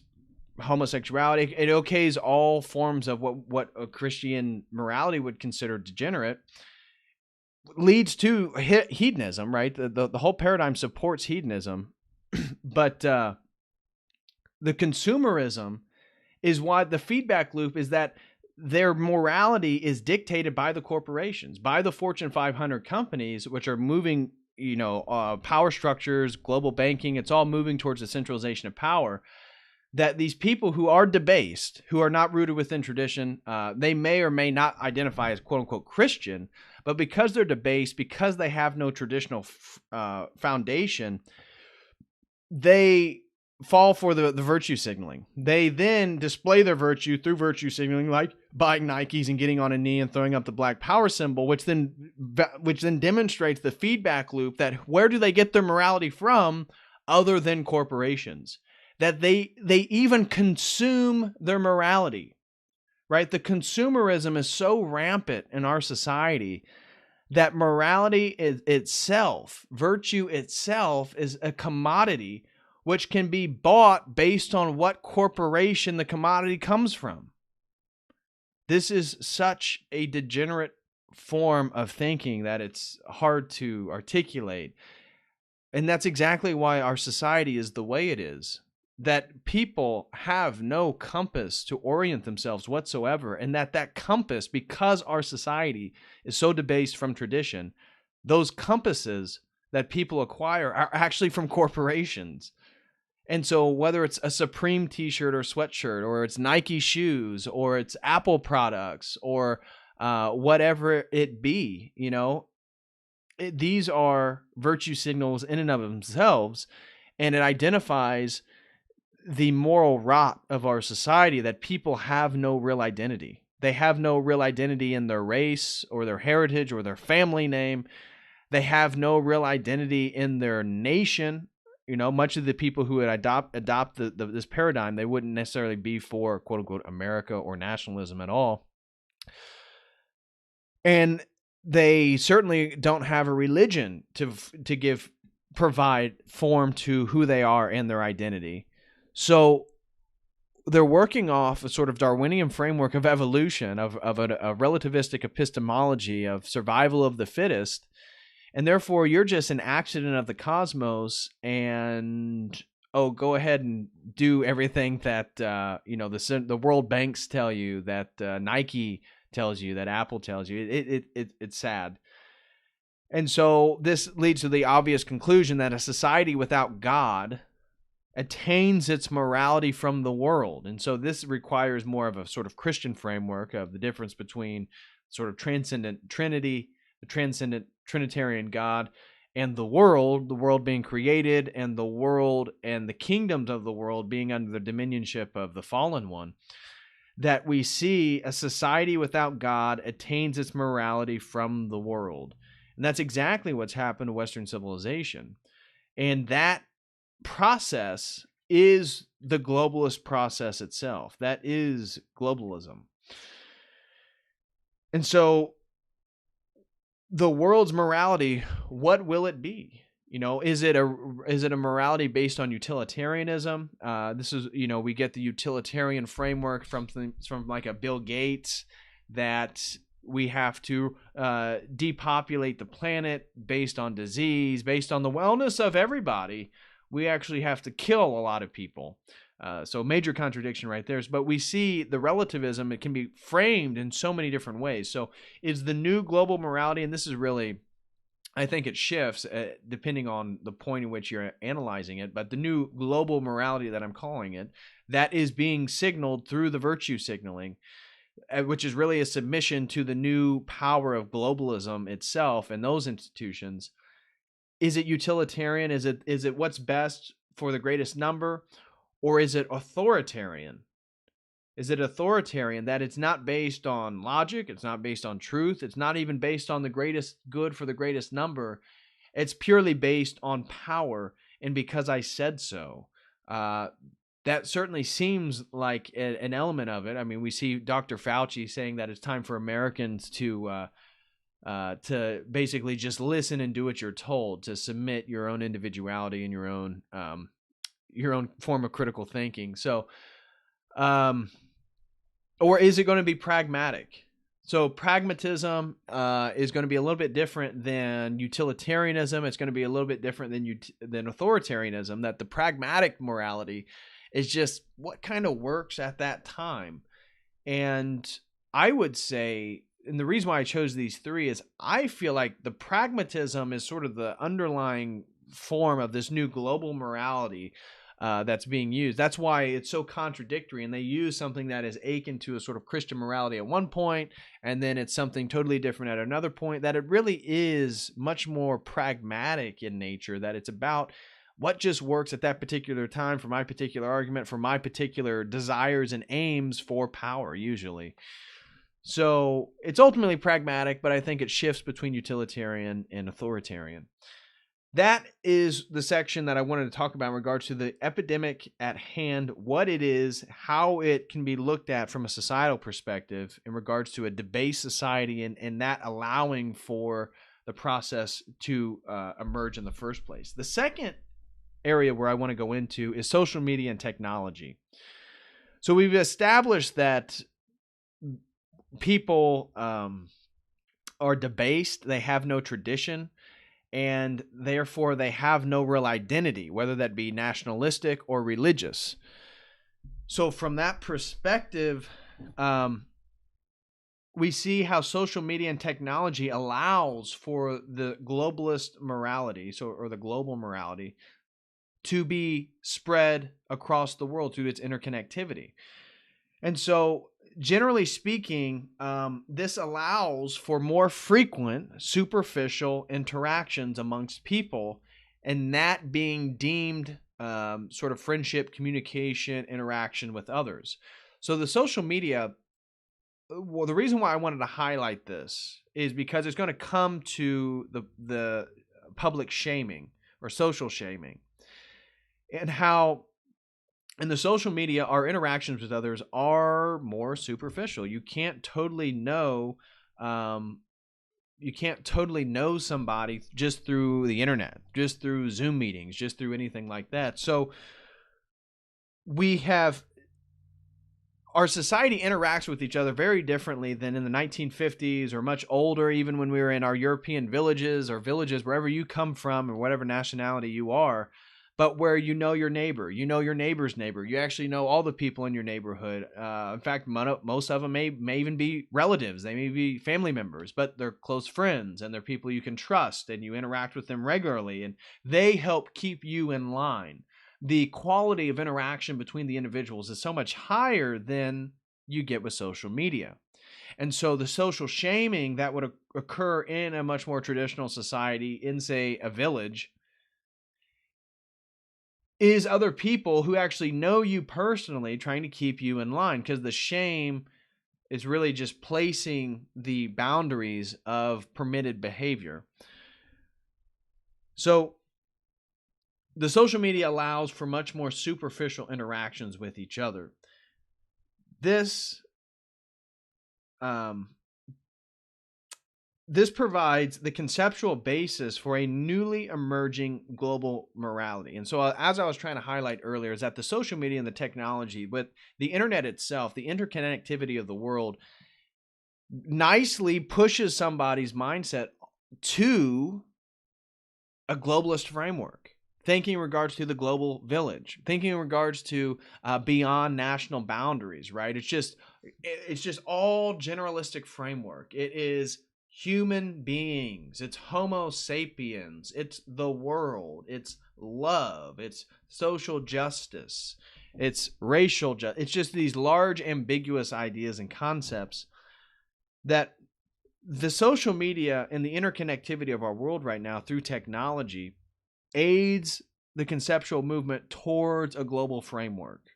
[SPEAKER 1] homosexuality. It okays all forms of what a Christian morality would consider degenerate. Leads to hedonism, right? The whole paradigm supports hedonism, but the consumerism is why the feedback loop is that their morality is dictated by the corporations, by the Fortune 500 companies, which are moving, power structures, global banking. It's all moving towards the centralization of power. That these people who are debased, who are not rooted within tradition, they may or may not identify as quote unquote Christian, but because they're debased, because they have no traditional foundation, they fall for the virtue signaling. They then display their virtue through virtue signaling, like buying Nikes and getting on a knee and throwing up the black power symbol, which then demonstrates the feedback loop that where do they get their morality from other than corporations? That they even consume their morality, right? The consumerism is so rampant in our society that morality itself, virtue itself, is a commodity which can be bought based on what corporation the commodity comes from. This is such a degenerate form of thinking that it's hard to articulate. And that's exactly why our society is the way it is. That people have no compass to orient themselves whatsoever, and that compass, because our society is so debased from tradition, those compasses that people acquire are actually from corporations. And so whether it's a Supreme t-shirt or sweatshirt, or it's Nike shoes, or it's Apple products, or whatever it be, these are virtue signals in and of themselves, and it identifies the moral rot of our society, that people have no real identity. They have no real identity in their race or their heritage or their family name. They have no real identity in their nation. Much of the people who would adopt this paradigm, they wouldn't necessarily be for quote unquote America or nationalism at all. And they certainly don't have a religion to provide form to who they are and their identity. So they're working off a sort of Darwinian framework of evolution, of a relativistic epistemology of survival of the fittest. And therefore, you're just an accident of the cosmos, and go ahead and do everything that the World Banks tell you, that Nike tells you, that Apple tells you. It's sad. And so this leads to the obvious conclusion that a society without God attains its morality from the world. And so this requires more of a sort of Christian framework of the difference between sort of transcendent Trinity, the transcendent Trinitarian God, and the world being created, and the world and the kingdoms of the world being under the dominionship of the fallen one. That we see a society without God attains its morality from the world. And that's exactly what's happened to Western civilization. And that process is the globalist process itself. That is globalism. And so the world's morality, what will it be? Is it a morality based on utilitarianism? This is, we get the utilitarian framework from like a Bill Gates, that we have to depopulate the planet based on disease, based on the wellness of everybody. We actually have to kill a lot of people. So major contradiction right there. But we see the relativism, it can be framed in so many different ways. So is the new global morality, and this is really, I think it shifts depending on the point in which you're analyzing it, but the new global morality that I'm calling it, that is being signaled through the virtue signaling, which is really a submission to the new power of globalism itself and those institutions. Is it utilitarian? Is it what's best for the greatest number? Or is it authoritarian? Is it authoritarian that it's not based on logic, it's not based on truth, it's not even based on the greatest good for the greatest number, it's purely based on power and because I said so? That certainly seems like an element of it. I mean, we see Dr. Fauci saying that it's time for Americans to basically just listen and do what you're told, to submit your own individuality and your own form of critical thinking. So, or is it going to be pragmatic? So pragmatism is going to be a little bit different than utilitarianism. It's going to be a little bit different than authoritarianism. That the pragmatic morality is just what kind of works at that time. And I would say, and the reason why I chose these three is I feel like the pragmatism is sort of the underlying form of this new global morality that's being used. That's why it's so contradictory, and they use something that is akin to a sort of Christian morality at one point, and then it's something totally different at another point, that it really is much more pragmatic in nature, that it's about what just works at that particular time for my particular argument, for my particular desires and aims for power, usually. So it's ultimately pragmatic, but I think it shifts between utilitarian and authoritarian. That is the section that I wanted to talk about in regards to the epidemic at hand, what it is, how it can be looked at from a societal perspective in regards to a debased society, and that allowing for the process to emerge in the first place. The second area where I want to go into is social media and technology. So we've established that people are debased, they have no tradition, and therefore they have no real identity, whether that be nationalistic or religious. So from that perspective, we see how social media and technology allows for the globalist morality, or the global morality, to be spread across the world through its interconnectivity. And so generally speaking, this allows for more frequent superficial interactions amongst people, and that being deemed sort of friendship, communication, interaction with others. So the social media, well, the reason why I wanted to highlight this is because it's going to come to the public shaming or social shaming, and how in the social media, our interactions with others are more superficial. You can't totally know somebody just through the internet, just through Zoom meetings, just through anything like that. So our society interacts with each other very differently than in the 1950s or much older, even when we were in our European villages or villages, wherever you come from or whatever nationality you are. But where you know your neighbor, you know your neighbor's neighbor, you actually know all the people in your neighborhood. In fact, most of them may even be relatives. They may be family members, but they're close friends and they're people you can trust, and you interact with them regularly, and they help keep you in line. The quality of interaction between the individuals is so much higher than you get with social media. And so the social shaming that would occur in a much more traditional society, in, say, a village, is other people who actually know you personally trying to keep you in line, because the shame is really just placing the boundaries of permitted behavior. So the social media allows for much more superficial interactions with each other. This provides the conceptual basis for a newly emerging global morality. And so as I was trying to highlight earlier, is that the social media and the technology, with the internet itself, the interconnectivity of the world, nicely pushes somebody's mindset to a globalist framework, thinking in regards to the global village, thinking in regards to beyond national boundaries, right? It's just all generalistic framework. It is human beings, it's Homo sapiens, it's the world, it's love, it's social justice, it's racial justice. It's just these large ambiguous ideas and concepts that the social media and the interconnectivity of our world right now through technology aids the conceptual movement towards a global framework.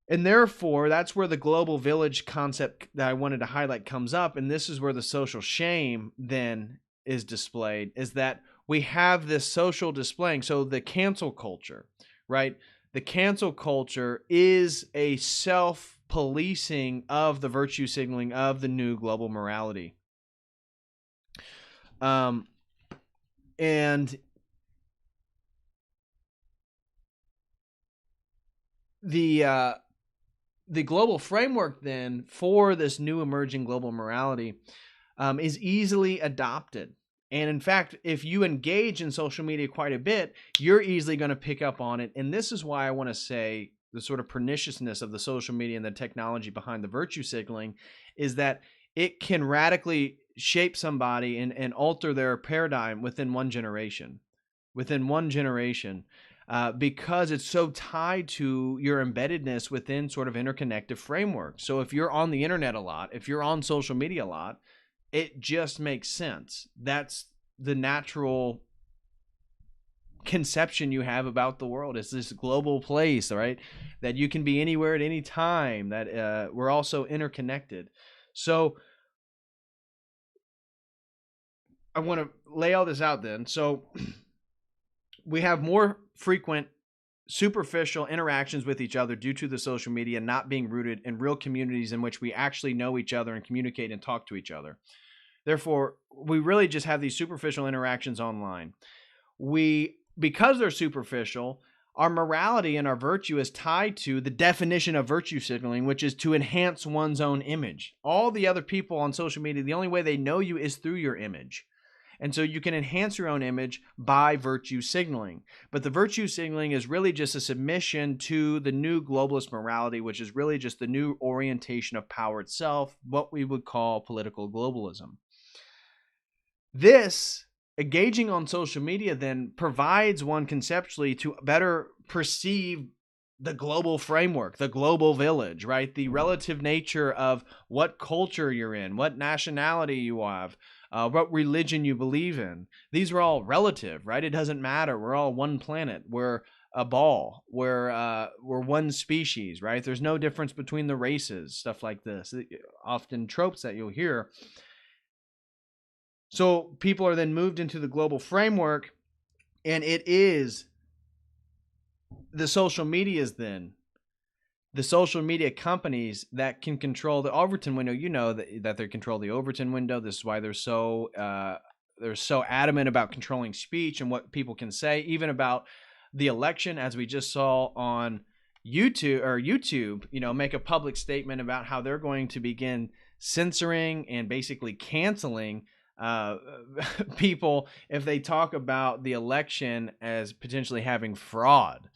[SPEAKER 1] And therefore, that's where the global village concept that I wanted to highlight comes up. And this is where the social shame then is displayed, is that we have this social displaying. So the cancel culture, right? The cancel culture is a self-policing of the virtue signaling of the new global morality. And the global framework then for this new emerging global morality is easily adopted. And in fact, if you engage in social media quite a bit, you're easily going to pick up on it. And this is why I want to say the sort of perniciousness of the social media and the technology behind the virtue signaling is that it can radically shape somebody and alter their paradigm within one generation. Because it's so tied to your embeddedness within sort of interconnected framework. So if you're on the internet a lot, if you're on social media a lot, it just makes sense. That's the natural conception you have about the world. It's this global place, right? That you can be anywhere at any time, that we're also interconnected. So I want to lay all this out then. So we have more frequent superficial interactions with each other due to the social media not being rooted in real communities in which we actually know each other and communicate and talk to each other. Therefore, we really just have these superficial interactions online. Because they're superficial, our morality and our virtue is tied to the definition of virtue signaling, which is to enhance one's own image. All the other people on social media, the only way they know you is through your image. And so you can enhance your own image by virtue signaling. But the virtue signaling is really just a submission to the new globalist morality, which is really just the new orientation of power itself, what we would call political globalism. This, engaging on social media, then provides one conceptually to better perceive the global framework, the global village, right? The relative nature of what culture you're in, what nationality you have, what religion you believe in. These are all relative, right? It doesn't matter. We're all one planet. We're a ball. We're one species, right? There's no difference between the races, stuff like this. Often tropes that you'll hear. So people are then moved into the global framework, and it is the social medias then, the social media companies that can control the Overton window. You know that they control the Overton window. This is why they're so adamant about controlling speech and what people can say, even about the election, as we just saw on YouTube, make a public statement about how they're going to begin censoring and basically canceling people if they talk about the election as potentially having fraud.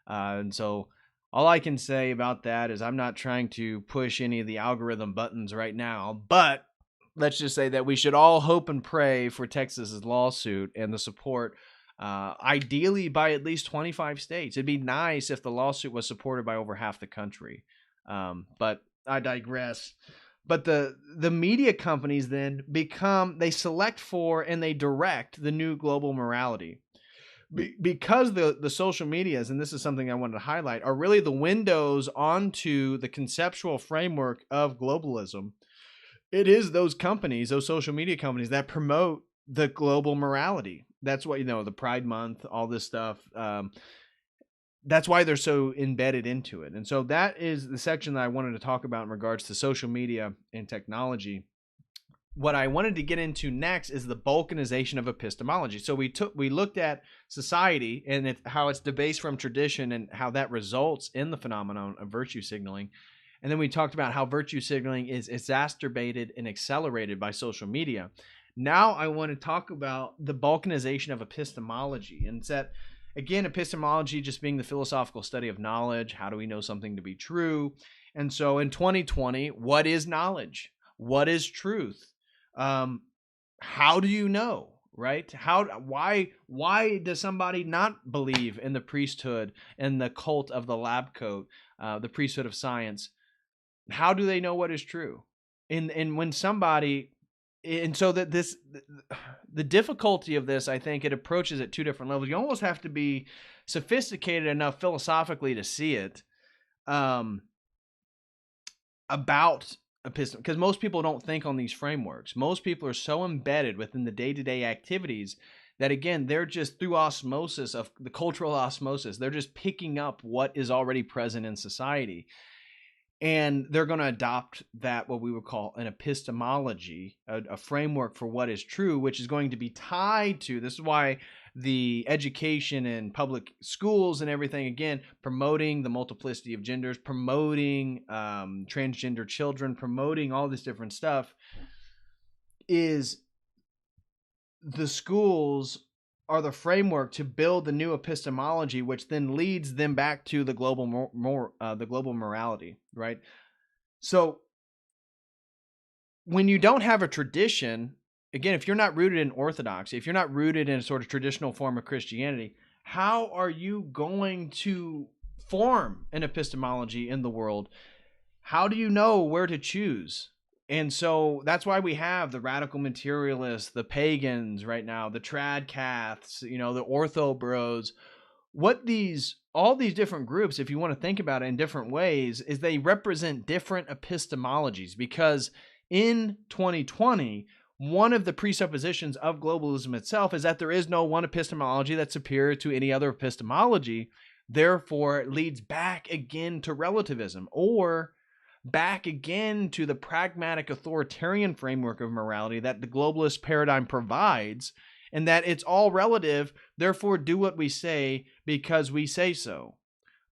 [SPEAKER 1] And so all I can say about that is I'm not trying to push any of the algorithm buttons right now, but let's just say that we should all hope and pray for Texas's lawsuit and the support, ideally by at least 25 states. It'd be nice if the lawsuit was supported by over half the country. But I digress. But the media companies then they select for and they direct the new global morality. Because the social medias, and this is something I wanted to highlight, are really the windows onto the conceptual framework of globalism. It is those companies, those social media companies, that promote the global morality. That's what, the Pride Month, all this stuff. That's why they're so embedded into it. And so that is the section that I wanted to talk about in regards to social media and technology. What I wanted to get into next is the Balkanization of epistemology. So we looked at society and how it's debased from tradition and how that results in the phenomenon of virtue signaling. And then we talked about how virtue signaling is exacerbated and accelerated by social media. Now I want to talk about the Balkanization of epistemology. And it's that, again, epistemology just being the philosophical study of knowledge. How do we know something to be true? And so in 2020, what is knowledge? What is truth? How do you know, right? Why does somebody not believe in the priesthood and the cult of the lab coat, the priesthood of science? How do they know what is true? And when somebody, and so that the difficulty of this, I think it approaches at two different levels. You almost have to be sophisticated enough philosophically to see it, about epistem, because most people don't think on these frameworks. Most people are so embedded within the day-to-day activities that, again, they're just through osmosis of the cultural osmosis. They're just picking up what is already present in society. And they're going to adopt that, what we would call an epistemology, a framework for what is true, which is going to be tied to, this is why the education in public schools and everything, again, promoting the multiplicity of genders, promoting transgender children, promoting all this different stuff, is the schools are the framework to build the new epistemology, which then leads them back to the global global morality, right? So when you don't have a tradition, again, if you're not rooted in orthodoxy, if you're not rooted in a sort of traditional form of Christianity, how are you going to form an epistemology in the world? How do you know where to choose? And so that's why we have the radical materialists, the pagans right now, the tradcaths, the ortho bros. All these different groups, if you want to think about it in different ways, is they represent different epistemologies, because in 2020, one of the presuppositions of globalism itself is that there is no one epistemology that's superior to any other epistemology. Therefore, it leads back again to relativism, or back again to the pragmatic authoritarian framework of morality that the globalist paradigm provides, and that it's all relative. Therefore, do what we say because we say so.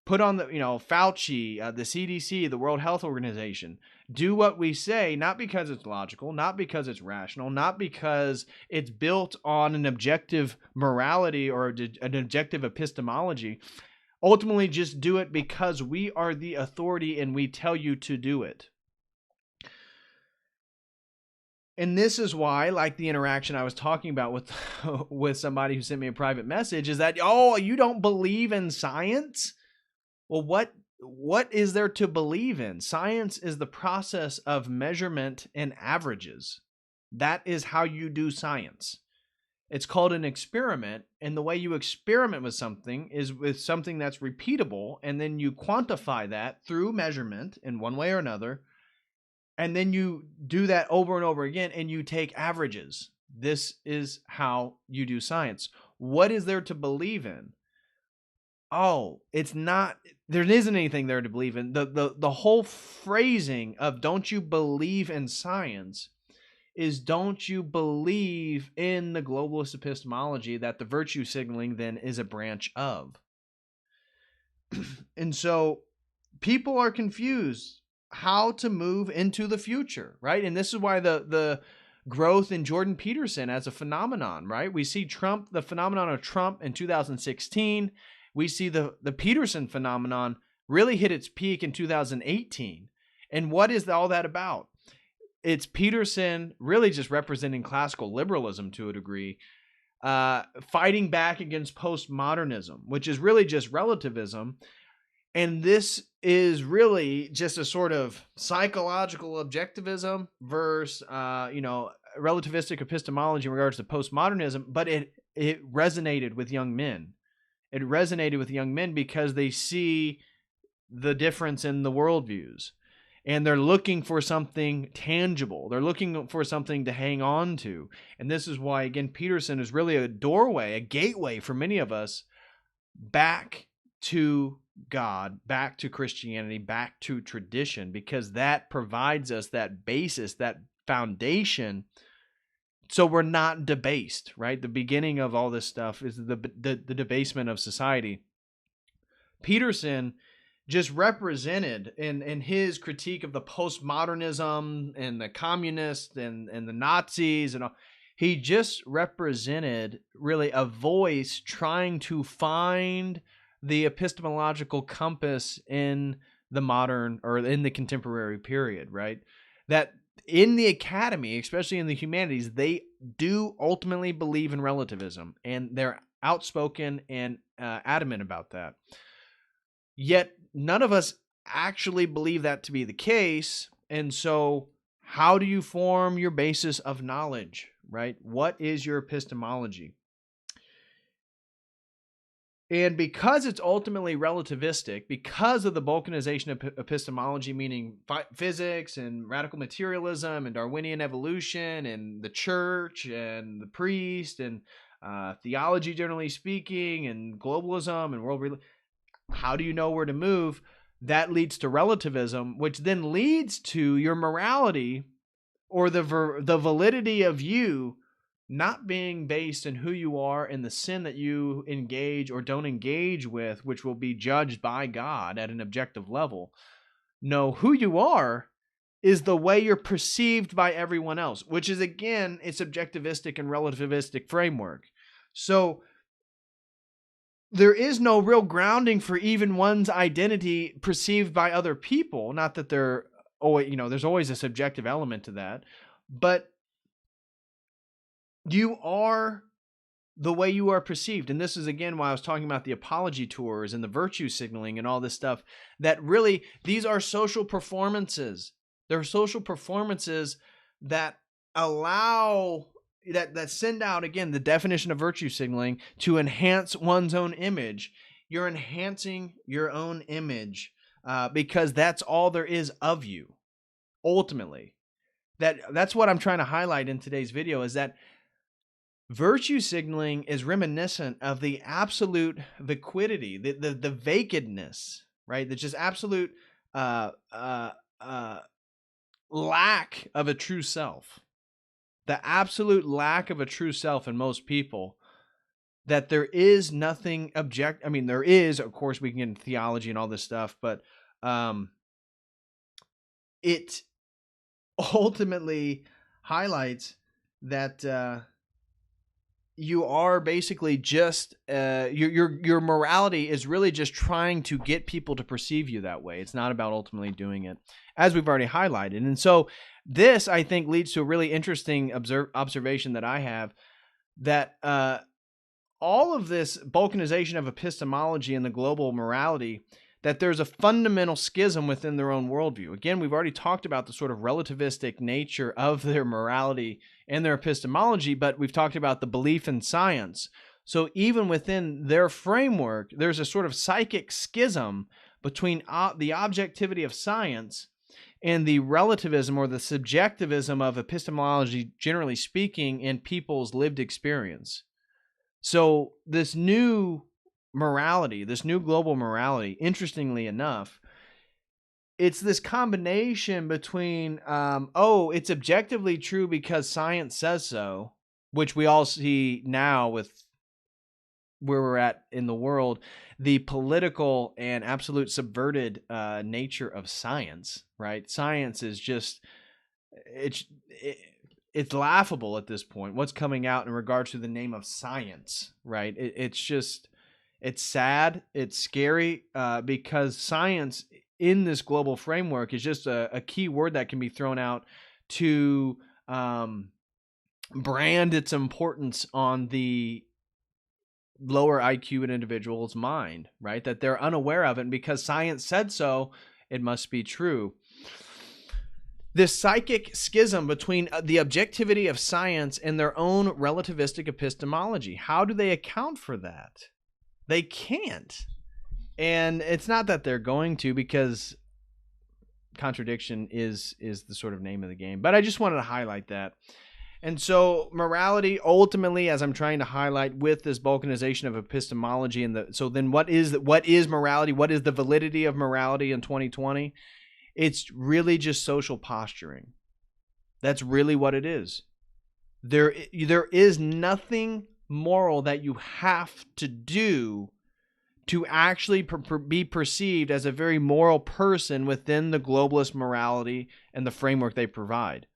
[SPEAKER 1] Put on the, Fauci, the CDC, the World Health Organization. Do what we say, not because it's logical, not because it's rational, not because it's built on an objective morality or an objective epistemology. Ultimately, just do it because we are the authority and we tell you to do it. And this is why, like the interaction I was talking about with somebody who sent me a private message, is that, oh, you don't believe in science? Well, what is there to believe in? Science is the process of measurement and averages. That is how you do science. It's called an experiment, and the way you experiment with something is with something that's repeatable, and then you quantify that through measurement in one way or another, and then you do that over and over again, and you take averages. This is how you do science. What is there to believe in? Oh, it's not, there isn't anything there to believe in. The whole phrasing of "don't you believe in science" is, don't you believe in the globalist epistemology that the virtue signaling then is a branch of. And so people are confused how to move into the future, right? And this is why the growth in Jordan Peterson as a phenomenon, right? We see Trump, the phenomenon of Trump in 2016. We see the Peterson phenomenon really hit its peak in 2018. And what is all that about? It's Peterson really just representing classical liberalism to a degree, fighting back against postmodernism, which is really just relativism. And this is really just a sort of psychological objectivism versus, relativistic epistemology in regards to postmodernism. But it resonated with young men. It resonated with young men because they see the difference in the worldviews. And they're looking for something tangible. They're looking for something to hang on to. And this is why, again, Peterson is really a doorway, a gateway for many of us back to God, back to Christianity, back to tradition, because that provides us that basis, that foundation, so we're not debased, right? The beginning of all this stuff is the debasement of society. Peterson just represented in his critique of the postmodernism and the communists and the Nazis and all, he just represented really a voice trying to find the epistemological compass in the modern or in the contemporary period, right? That in the academy, especially in the humanities, they do ultimately believe in relativism, and they're outspoken and adamant about that. Yet none of us actually believe that to be the case. And so how do you form your basis of knowledge, right? What is your epistemology? And because it's ultimately relativistic, because of the Balkanization of epistemology, meaning physics and radical materialism and Darwinian evolution and the church and the priest and theology, generally speaking, and globalism and world religion, how do you know where to move? That leads to relativism, which then leads to your morality or the validity of you not being based in who you are and the sin that you engage or don't engage with, which will be judged by God at an objective level. No, who you are is the way you're perceived by everyone else, which is, again, it's objectivistic and relativistic framework. So there is no real grounding for even one's identity perceived by other people. Not that they're always, there's always a subjective element to that, but you are the way you are perceived. And this is, again, why I was talking about the apology tours and the virtue signaling and all this stuff, that really, these are social performances. There are social performances that allow that send out, again, the definition of virtue signaling, to enhance one's own image. You're enhancing your own image because that's all there is of you. Ultimately, that's what I'm trying to highlight in today's video, is that virtue signaling is reminiscent of the absolute vacuity, the vagueness, right? The just absolute lack of a true self. The absolute lack of a true self in most people, that there is nothing I mean, there is, of course, we can get into theology and all this stuff, but it ultimately highlights that you are basically just your morality is really just trying to get people to perceive you that way. It's not about ultimately doing it, as we've already highlighted. And so this, I think, leads to a really interesting observation that I have, that all of this balkanization of epistemology and the global morality, that there's a fundamental schism within their own worldview. Again, we've already talked about the sort of relativistic nature of their morality and their epistemology, but we've talked about the belief in science. So even within their framework, there's a sort of psychic schism between the objectivity of science and the relativism or the subjectivism of epistemology, generally speaking, in people's lived experience. So this new morality, this new global morality, interestingly enough, it's this combination between, it's objectively true because science says so, which we all see now with where we're at in the world, the political and absolute subverted nature of science, right? Science is just, it's laughable at this point, what's coming out in regards to the name of science, right? It's sad, it's scary, because science in this global framework is just a key word that can be thrown out to brand its importance on the lower IQ in individual's mind, right? That they're unaware of it, and because science said so, it must be true. This psychic schism between the objectivity of science and their own relativistic epistemology. How do they account for that? They can't. And it's not that they're going to, because contradiction is the sort of name of the game. But I just wanted to highlight that. And so morality, ultimately, as I'm trying to highlight with this balkanization of epistemology, so then what is morality? What is the validity of morality in 2020? It's really just social posturing. That's really what it is. There is nothing moral that you have to do to actually be perceived as a very moral person within the globalist morality and the framework they provide.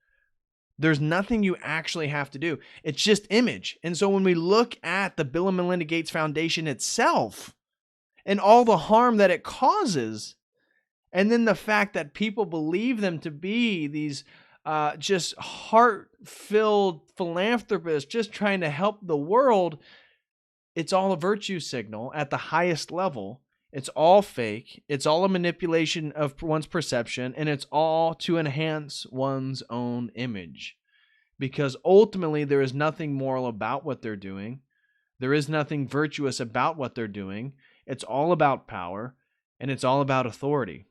[SPEAKER 1] There's nothing you actually have to do. It's just image. And so when we look at the Bill and Melinda Gates Foundation itself and all the harm that it causes, and then the fact that people believe them to be these just heart-filled philanthropists just trying to help the world, it's all a virtue signal at the highest level. It's all fake. It's all a manipulation of one's perception, and it's all to enhance one's own image. Because ultimately, there is nothing moral about what they're doing. There is nothing virtuous about what they're doing. It's all about power, and it's all about authority.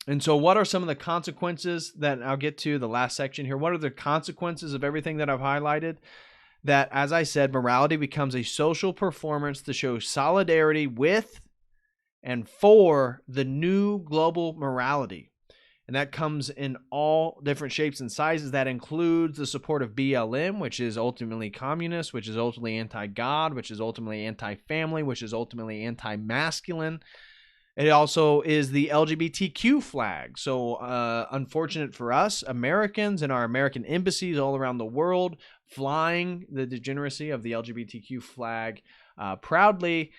[SPEAKER 1] And so what are some of the consequences that I'll get to the last section here? What are the consequences of everything that I've highlighted? That, as I said, morality becomes a social performance to show solidarity with and for the new global morality. And that comes in all different shapes and sizes. That includes the support of BLM, which is ultimately communist, which is ultimately anti-God, which is ultimately anti-family, which is ultimately anti-masculine. It also is the LGBTQ flag. So unfortunate for us, Americans and our American embassies all around the world flying the degeneracy of the LGBTQ flag proudly.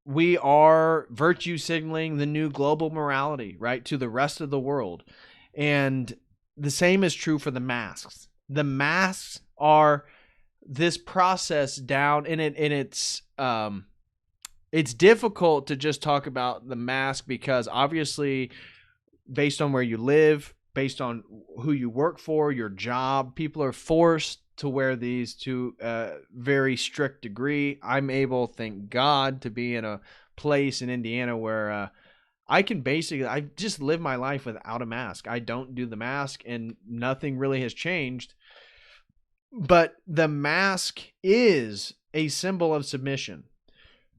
[SPEAKER 1] We are virtue signaling the new global morality, right, to the rest of the world. And the same is true for the masks. The masks are this process down, and it's difficult to just talk about the mask because obviously, based on where you live, based on who you work for, your job. People are forced to wear these to a very strict degree. I'm able, thank God, to be in a place in Indiana where I just live my life without a mask. I don't do the mask, and nothing really has changed. But the mask is a symbol of submission.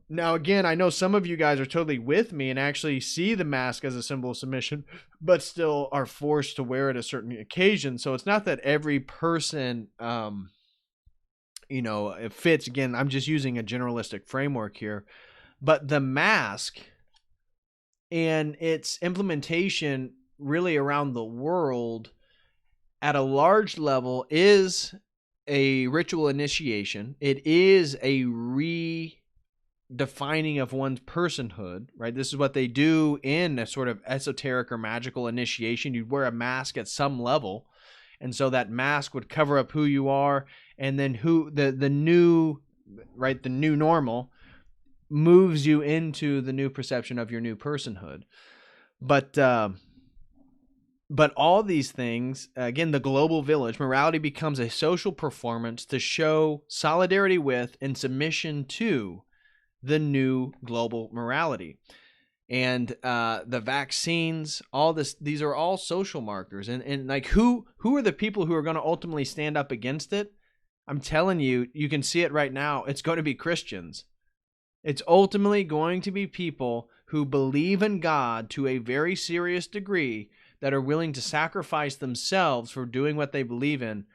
[SPEAKER 1] Now, again, I know some of you guys are totally with me and actually see the mask as a symbol of submission, but still are forced to wear it at certain occasions. So it's not that every person, it fits. Again, I'm just using a generalistic framework here. But the mask and its implementation really around the world at a large level is a ritual initiation. It is a defining of one's personhood, right? This is what they do in a sort of esoteric or magical initiation. You'd wear a mask at some level, and so that mask would cover up who you are, and then the new normal moves you into the new perception of your new personhood. But all these things, again, the global village, morality becomes a social performance to show solidarity with and submission to the new global morality. And the vaccines, all this, these are all social markers. And like who are the people who are going to ultimately stand up against it? I'm telling you, you can see it right now. It's going to be Christians. It's ultimately going to be people who believe in God to a very serious degree, that are willing to sacrifice themselves for doing what they believe in.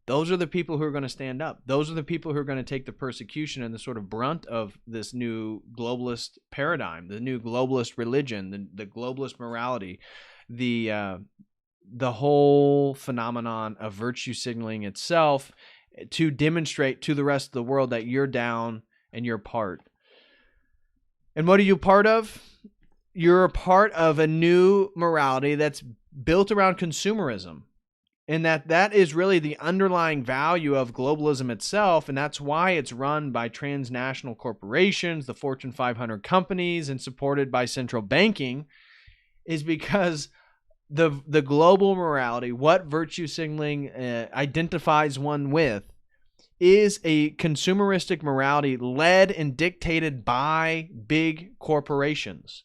[SPEAKER 1] Those are the people who are going to stand up. Those are the people who are going to take the persecution and the sort of brunt of this new globalist paradigm, the new globalist religion, the globalist morality, the whole phenomenon of virtue signaling itself, to demonstrate to the rest of the world that you're down and you're part. And what are you part of? You're a part of a new morality that's built around consumerism. And that is really the underlying value of globalism itself, and that's why it's run by transnational corporations, the Fortune 500 companies, and supported by central banking, is because the global morality, what virtue signaling identifies one with, is a consumeristic morality led and dictated by big corporations.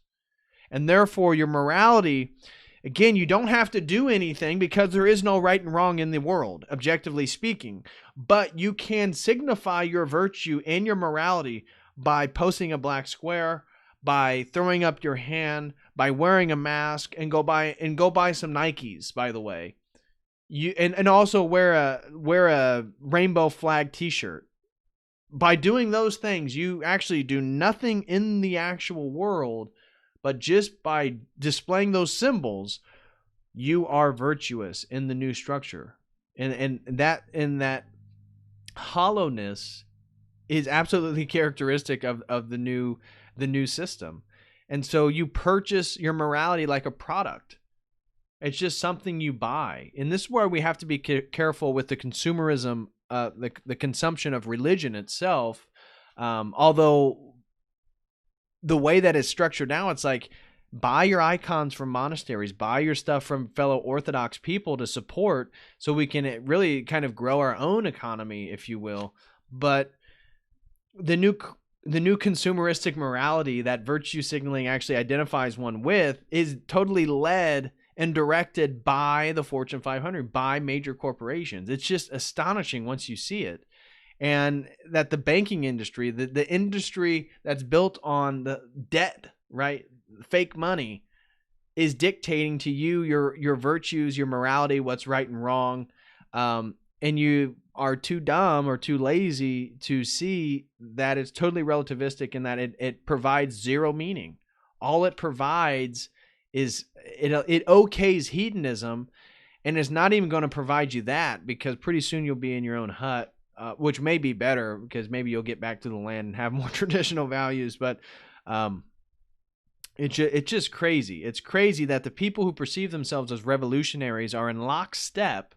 [SPEAKER 1] And therefore, your morality, again, you don't have to do anything because there is no right and wrong in the world, objectively speaking. But you can signify your virtue and your morality by posting a black square, by throwing up your hand, by wearing a mask, and go buy some Nikes, by the way. And also wear a rainbow flag t-shirt. By doing those things, you actually do nothing in the actual world, but just by displaying those symbols, you are virtuous in the new structure. And that hollowness is absolutely characteristic of the new system. And so you purchase your morality like a product. It's just something you buy. And this is where we have to be careful with the consumerism, the consumption of religion itself. Although the way that it's structured now, it's like, buy your icons from monasteries, buy your stuff from fellow Orthodox people to support, so we can really kind of grow our own economy, if you will. But the new consumeristic morality that virtue signaling actually identifies one with is totally led and directed by the Fortune 500, by major corporations. It's just astonishing once you see it. And that the banking industry, the industry that's built on the debt, right, fake money, is dictating to you your virtues, your morality, what's right and wrong. And you are too dumb or too lazy to see that it's totally relativistic, and that it provides zero meaning. All it provides is it okays hedonism, and it's not even going to provide you that, because pretty soon you'll be in your own hut. Which may be better, because maybe you'll get back to the land and have more traditional values. But it's just crazy. It's crazy that the people who perceive themselves as revolutionaries are in lockstep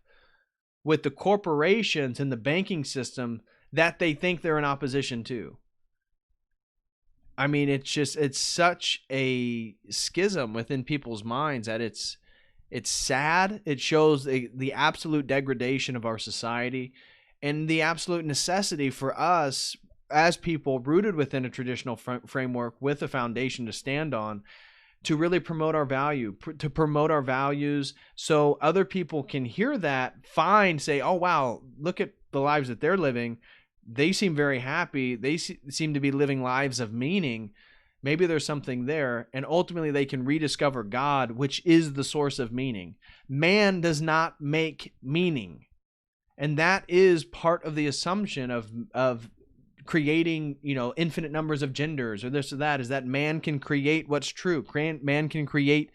[SPEAKER 1] with the corporations and the banking system that they think they're in opposition to. I mean, it's such a schism within people's minds that it's It's sad. It shows the absolute degradation of our society and the absolute necessity for us as people rooted within a traditional framework with a foundation to stand on to really promote our value, to promote our values so other people can hear that, say, oh, wow, look at the lives that they're living. They seem very happy. They seem to be living lives of meaning. Maybe there's something there. And ultimately, they can rediscover God, which is the source of meaning. Man does not make meaning. And that is part of the assumption of creating, infinite numbers of genders or this or that, is that man can create what's true. Man can create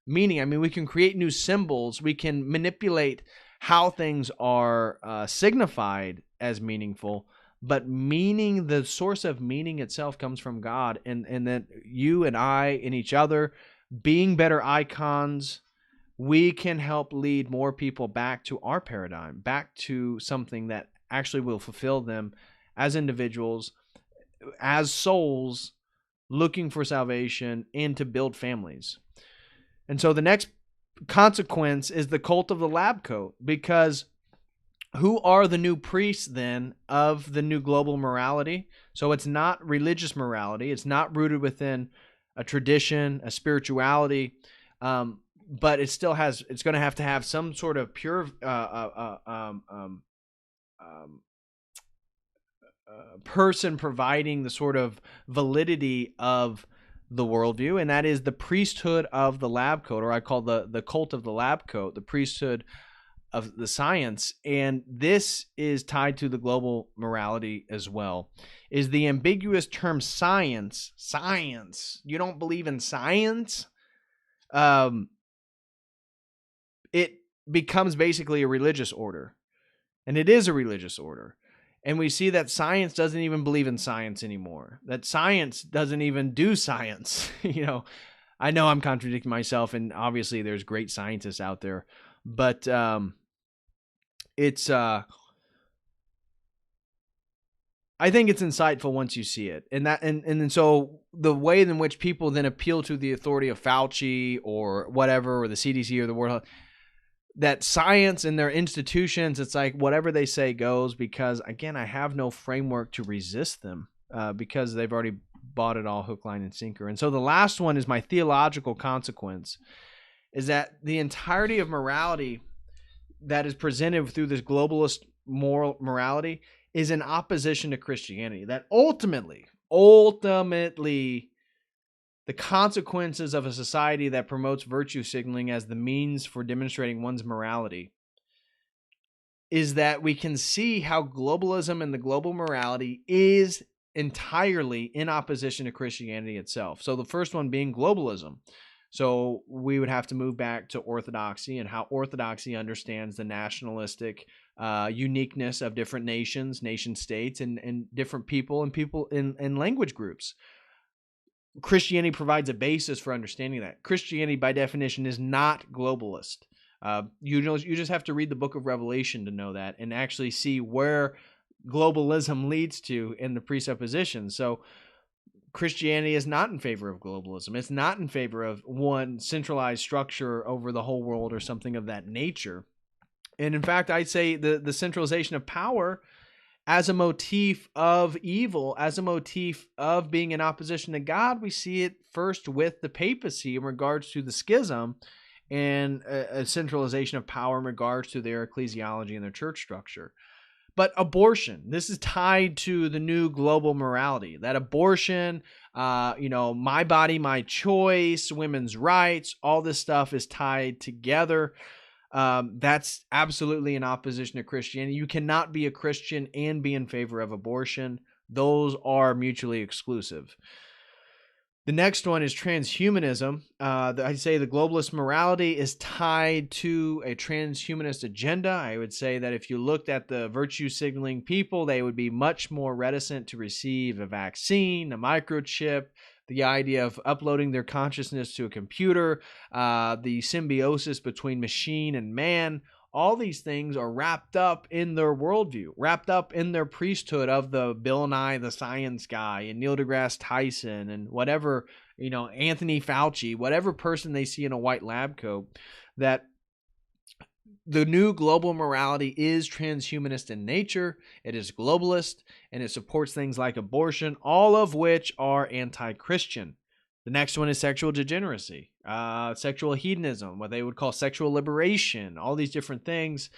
[SPEAKER 1] meaning. I mean, we can create new symbols. We can manipulate how things are signified as meaningful, but meaning, the source of meaning itself comes from God, and that you and I and each other being better icons, we can help lead more people back to our paradigm, back to something that actually will fulfill them as individuals, as souls looking for salvation and to build families. And so the next consequence is the cult of the lab coat, because who are the new priests then of the new global morality? So it's not religious morality. It's not rooted within a tradition, a spirituality, but it still has. It's going to have some sort of pure person providing the sort of validity of the worldview, and that is the priesthood of the lab coat, or I call the cult of the lab coat, the priesthood of the science. And this is tied to the global morality as well. Is the ambiguous term science? You don't believe in science? It becomes basically a religious order, and it is a religious order. And we see that science doesn't even believe in science anymore. That science doesn't even do science. I know I'm contradicting myself, and obviously there's great scientists out there, but it's I think it's insightful once you see it. And so the way in which people then appeal to the authority of Fauci or whatever, or the CDC or the World Health, that science and their institutions, it's like whatever they say goes, because again, I have no framework to resist them because they've already bought it all hook, line, and sinker. And so the last one is my theological consequence, is that the entirety of morality that is presented through this globalist moral morality is in opposition to Christianity. That ultimately, the consequences of a society that promotes virtue signaling as the means for demonstrating one's morality is that we can see how globalism and the global morality is entirely in opposition to Christianity itself. So the first one being globalism. So we would have to move back to orthodoxy and how orthodoxy understands the nationalistic uniqueness of different nations, nation states, and different people in language groups. Christianity provides a basis for understanding that. Christianity, by definition, is not globalist. You just have to read the book of Revelation to know that, and actually see where globalism leads to in the presupposition. So Christianity is not in favor of globalism. It's not in favor of one centralized structure over the whole world or something of that nature. And in fact, I'd say the centralization of power as a motif of evil, as a motif of being in opposition to God, we see it first with the papacy in regards to the schism, and a centralization of power in regards to their ecclesiology and their church structure. But abortion, this is tied to the new global morality. That abortion, my body, my choice, women's rights, all this stuff is tied together. That's absolutely in opposition to Christianity. You cannot be a Christian and be in favor of abortion. Those are mutually exclusive. The next one is transhumanism. I'd say the globalist morality is tied to a transhumanist agenda. I would say that if you looked at the virtue signaling people, they would be much more reticent to receive a vaccine, a microchip, the idea of uploading their consciousness to a computer, the symbiosis between machine and man. All these things are wrapped up in their worldview, wrapped up in their priesthood of the Bill Nye the Science Guy and Neil deGrasse Tyson and whatever, Anthony Fauci, whatever person they see in a white lab coat. that the new global morality is transhumanist in nature, it is globalist, and it supports things like abortion, all of which are anti-Christian. The next one is sexual degeneracy, sexual hedonism, what they would call sexual liberation, all these different things.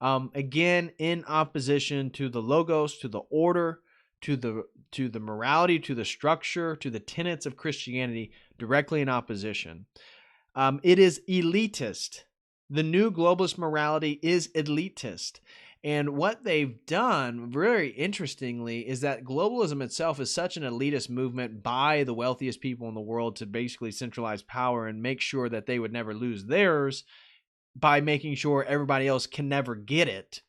[SPEAKER 1] Again, in opposition to the logos, to the order, to the morality, to the structure, to the tenets of Christianity, directly in opposition. It is elitist. The new globalist morality is elitist. And what they've done, very interestingly, is that globalism itself is such an elitist movement by the wealthiest people in the world to basically centralize power and make sure that they would never lose theirs by making sure everybody else can never get it,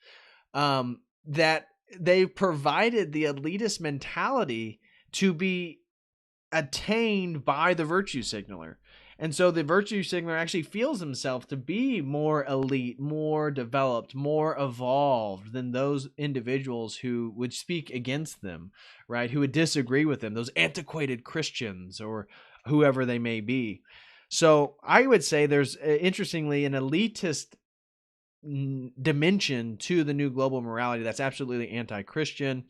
[SPEAKER 1] that they've provided the elitist mentality to be attained by the virtue signaler. And so the virtue signaler actually feels himself to be more elite, more developed, more evolved than those individuals who would speak against them, right? Who would disagree with them, those antiquated Christians or whoever they may be. So I would say there's, interestingly, an elitist dimension to the new global morality that's absolutely anti-Christian.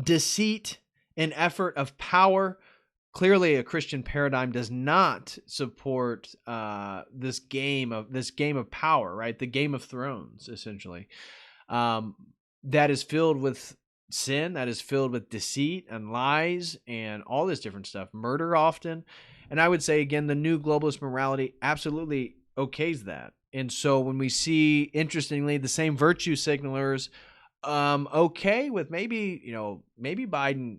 [SPEAKER 1] Deceit and effort of power. Clearly, a Christian paradigm does not support this game of power, right? The Game of Thrones, essentially, that is filled with sin, that is filled with deceit and lies and all this different stuff, murder often. And I would say, again, the new globalist morality absolutely okays that. And so when we see, interestingly, the same virtue signalers okay with maybe Biden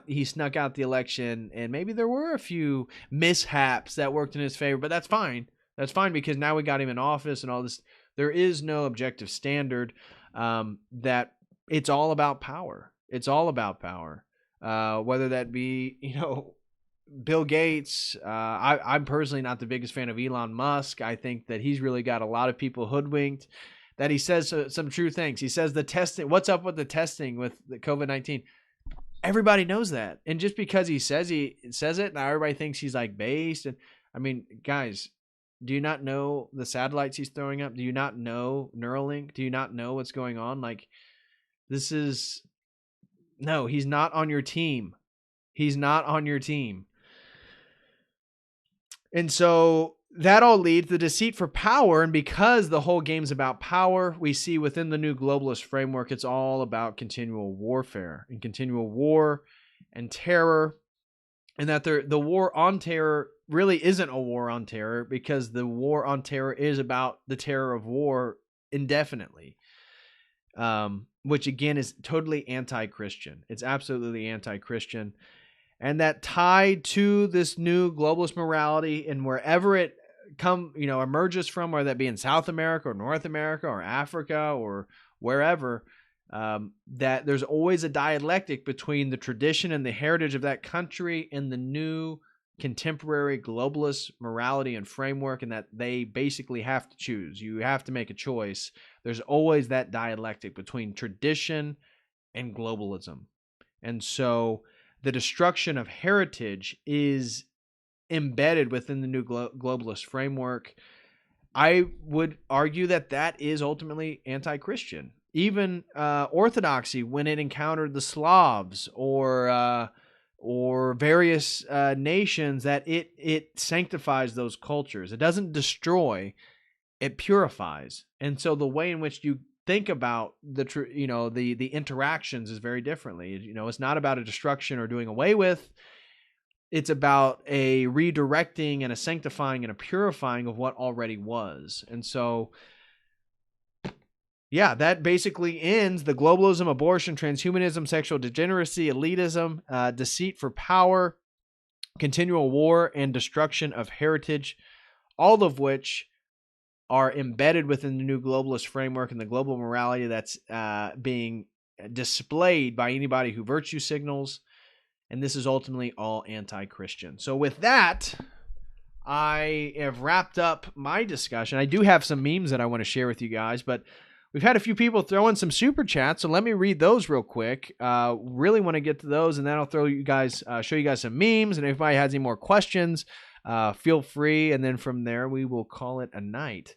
[SPEAKER 1] he snuck out the election and maybe there were a few mishaps that worked in his favor, but that's fine. That's fine because now we got him in office and all this. There is no objective standard, that it's all about power. It's all about power. Whether that be, Bill Gates. I'm personally not the biggest fan of Elon Musk. I think that he's really got a lot of people hoodwinked, that he says some true things. He says the testing, what's up with the testing with the COVID-19? Everybody knows that. And just because he says it, now everybody thinks he's like based. And I mean, guys, do you not know the satellites he's throwing up? Do you not know Neuralink? Do you not know what's going on? Like, no, he's not on your team. He's not on your team. And so that all leads to the deceit for power. And because the whole game's about power, we see within the new globalist framework, it's all about continual warfare and continual war and terror. And that the war on terror really isn't a war on terror, because the war on terror is about the terror of war indefinitely, which again is totally anti-Christian. It's absolutely anti-Christian. And that tied to this new globalist morality, and wherever it emerges from, whether that be in South America or North America or Africa or wherever, that there's always a dialectic between the tradition and the heritage of that country and the new contemporary globalist morality and framework, and that they basically have to choose. You have to make a choice. There's always that dialectic between tradition and globalism. And so the destruction of heritage is embedded within the new globalist framework. I would argue that is ultimately anti-Christian. Even Orthodoxy, when it encountered the Slavs or various nations, that it sanctifies those cultures. It doesn't destroy, it purifies. And so the way in which you think about the interactions is very differently. It's not about a destruction or doing away with. It's about a redirecting and a sanctifying and a purifying of what already was. And so, yeah, that basically ends the globalism, abortion, transhumanism, sexual degeneracy, elitism, deceit for power, continual war, and destruction of heritage, all of which are embedded within the new globalist framework and the global morality that's being displayed by anybody who virtue signals. And this is ultimately all anti-Christian. So with that, I have wrapped up my discussion. I do have some memes that I want to share with you guys, but we've had a few people throw in some super chats, so let me read those real quick. Really want to get to those, and then I'll show you guys some memes. And if anybody has any more questions, feel free. And then from there, we will call it a night.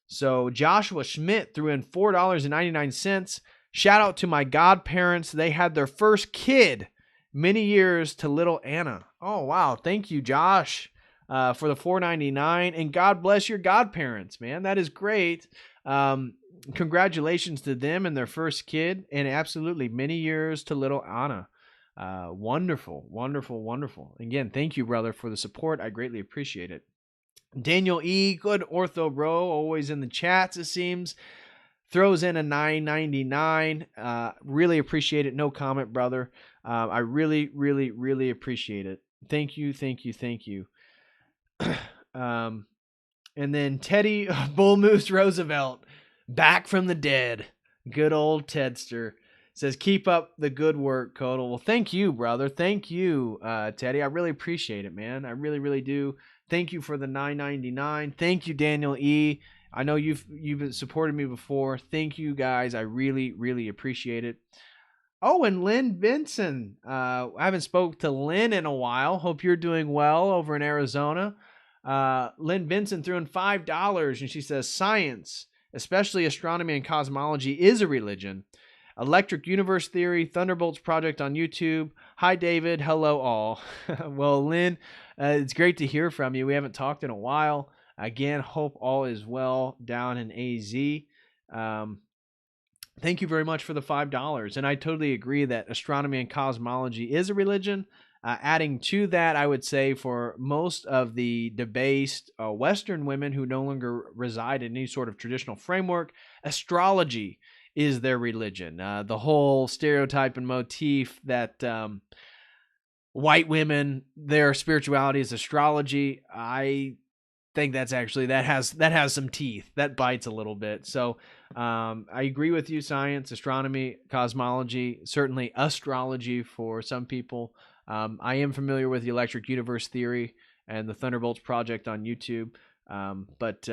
[SPEAKER 1] So Joshua Schmidt threw in $4.99. Shout out to my godparents. They had their first kid. Many years to little Anna. Oh, wow. Thank you, Josh, for the $4.99. And God bless your godparents, man. That is great. Congratulations to them and their first kid. And absolutely many years to little Anna. Wonderful, wonderful, wonderful. Again, thank you, brother, for the support. I greatly appreciate it. Daniel E., good ortho bro, always in the chats, it seems. Throws in a $9.99. Really appreciate it. No comment, brother. I really, really, really appreciate it. Thank you, thank you, thank you. And then Teddy Bull Moose Roosevelt, back from the dead. Good old Tedster. Says, keep up the good work, Codal. Well, thank you, brother. Thank you, Teddy. I really appreciate it, man. I really, really do. Thank you for the $9.99. Thank you, Daniel E. I know you've supported me before. Thank you, guys. I really, really appreciate it. Oh, and Lynn Benson. I haven't spoke to Lynn in a while. Hope you're doing well over in Arizona. Lynn Benson threw in $5, and she says, science, especially astronomy and cosmology, is a religion. Electric Universe Theory, Thunderbolts Project on YouTube. Hi, David. Hello, all. Well, Lynn, it's great to hear from you. We haven't talked in a while. Again, hope all is well down in AZ. Thank you very much for the $5. And I totally agree that astronomy and cosmology is a religion. Adding to that, I would say for most of the debased Western women who no longer reside in any sort of traditional framework, astrology is their religion. The whole stereotype and motif that white women, their spirituality is astrology, I think that's actually, that has some teeth. That bites a little bit. So I agree with you, science, astronomy, cosmology, certainly astrology for some people. I am familiar with the Electric Universe Theory and the Thunderbolts Project on YouTube. But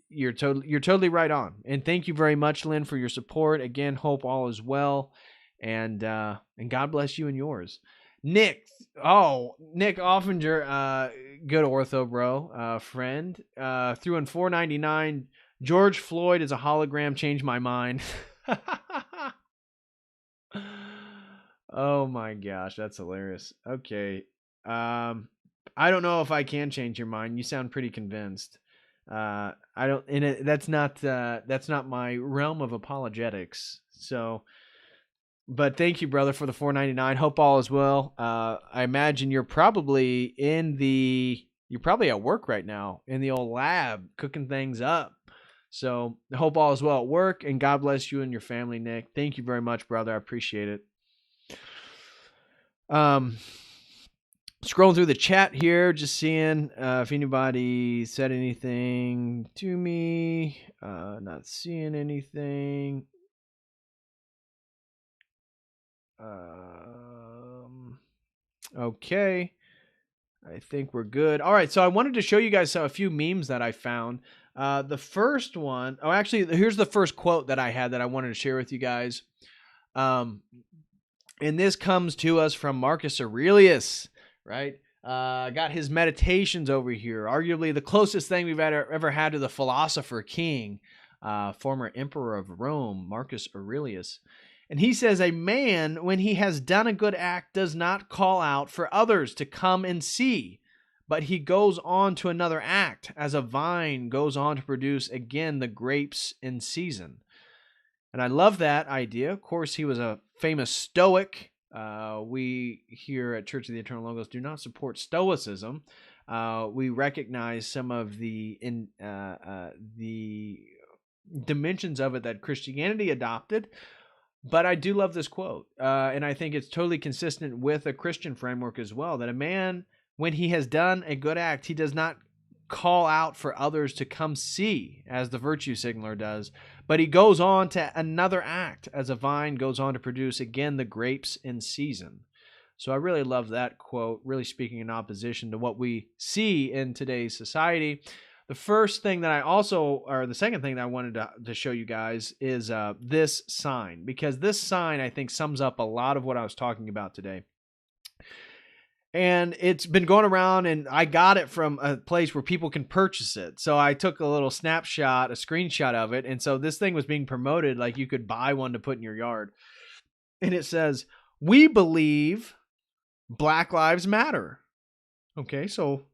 [SPEAKER 1] you're totally right on. And thank you very much, Lynn, for your support. Again, hope all is well. And God bless you and yours. Nick Offinger, good ortho bro, friend, threw in $4.99. George Floyd is a hologram. Changed my mind. Oh my gosh, that's hilarious. Okay, I don't know if I can change your mind. You sound pretty convinced. I don't, and that's not my realm of apologetics. So. But thank you, brother, for the $4.99. Hope all is well. I imagine you're probably at work right now in the old lab cooking things up. So I hope all is well at work, and God bless you and your family, Nick. Thank you very much, brother. I appreciate it. Scrolling through the chat here, just seeing if anybody said anything to me. Not seeing anything. Okay, I think we're good. All right, so I wanted to show you guys a few memes that I found. The first one, here's the first quote that I had that I wanted to share with you guys. And this comes to us from Marcus Aurelius, right? Got his Meditations over here. Arguably the closest thing we've ever had to the philosopher king, former emperor of Rome, Marcus Aurelius. And he says, a man, when he has done a good act, does not call out for others to come and see, but he goes on to another act, as a vine goes on to produce again the grapes in season. And I love that idea. Of course, he was a famous Stoic. We here at Church of the Eternal Logos do not support Stoicism. We recognize some of the dimensions of it that Christianity adopted. But I do love this quote, and I think it's totally consistent with a Christian framework as well, that a man, when he has done a good act, he does not call out for others to come see, as the virtue signaler does, but he goes on to another act, as a vine goes on to produce, again, the grapes in season. So I really love that quote, really speaking in opposition to what we see in today's society. The second thing that I wanted to show you guys is this sign, because this sign, I think, sums up a lot of what I was talking about today.
[SPEAKER 2] And it's been going around, and I got it from a place where people can purchase it. So I took a little snapshot, a screenshot of it. And so this thing was being promoted like you could buy one to put in your yard. And it says, "We believe Black Lives Matter." Okay, so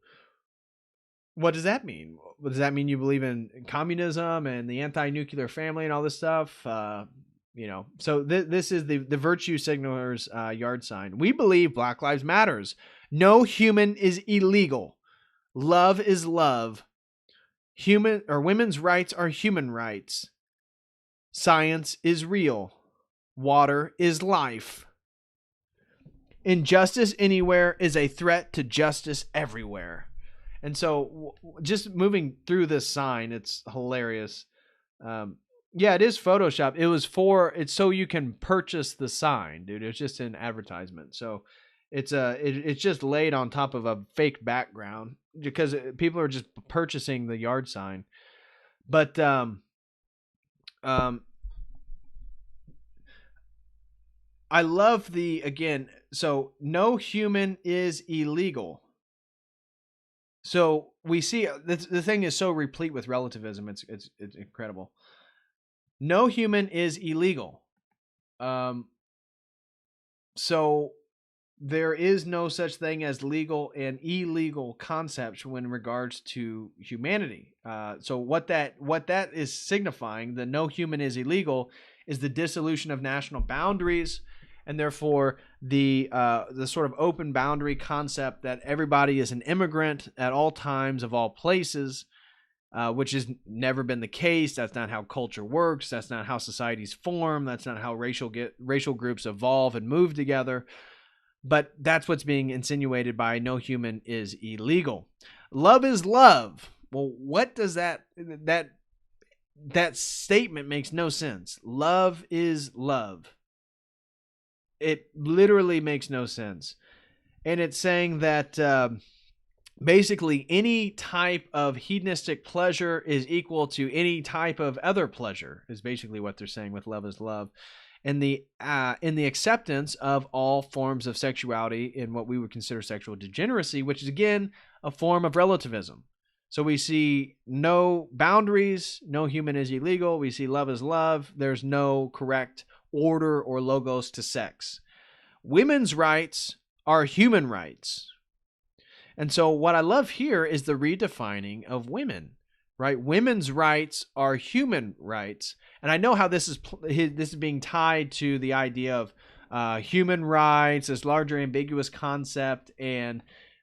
[SPEAKER 2] what does that mean? Does that mean you believe in communism and the anti-nuclear family and all this stuff? So this is the virtue signaler's yard sign. "We believe Black Lives Matters. No human is illegal. Love is love. Women's rights are human rights. Science is real. Water is life. Injustice anywhere is a threat to justice everywhere." And so just moving through this sign, it's hilarious. Yeah, it is Photoshop. It's so you can purchase the sign, dude. It's just an advertisement. So it's just laid on top of a fake background because people are just purchasing the yard sign. But I love so no human is illegal. So we see the thing is so replete with relativism. It's incredible. No human is illegal. So there is no such thing as legal and illegal concepts when in regards to humanity. So what that is signifying, the no human is illegal, is the dissolution of national boundaries, and therefore the sort of open boundary concept that everybody is an immigrant at all times of all places, which has never been the case. That's not how culture works. That's not how societies form. That's not how racial groups evolve and move together. But that's what's being insinuated by no human is illegal. Love is love. Well, what does that statement makes no sense. Love is love. It literally makes no sense. And it's saying that basically any type of hedonistic pleasure is equal to any type of other pleasure, is basically what they're saying with love is love. And in the acceptance of all forms of sexuality in what we would consider sexual degeneracy, which is again a form of relativism. So we see no boundaries, no human is illegal. We see love is love. There's no correct order or logos to sex. Women's rights are human rights. And so what I love here is the redefining of women, right? Women's rights are human rights. And I know how this is being tied to the idea of human rights, this larger ambiguous concept, and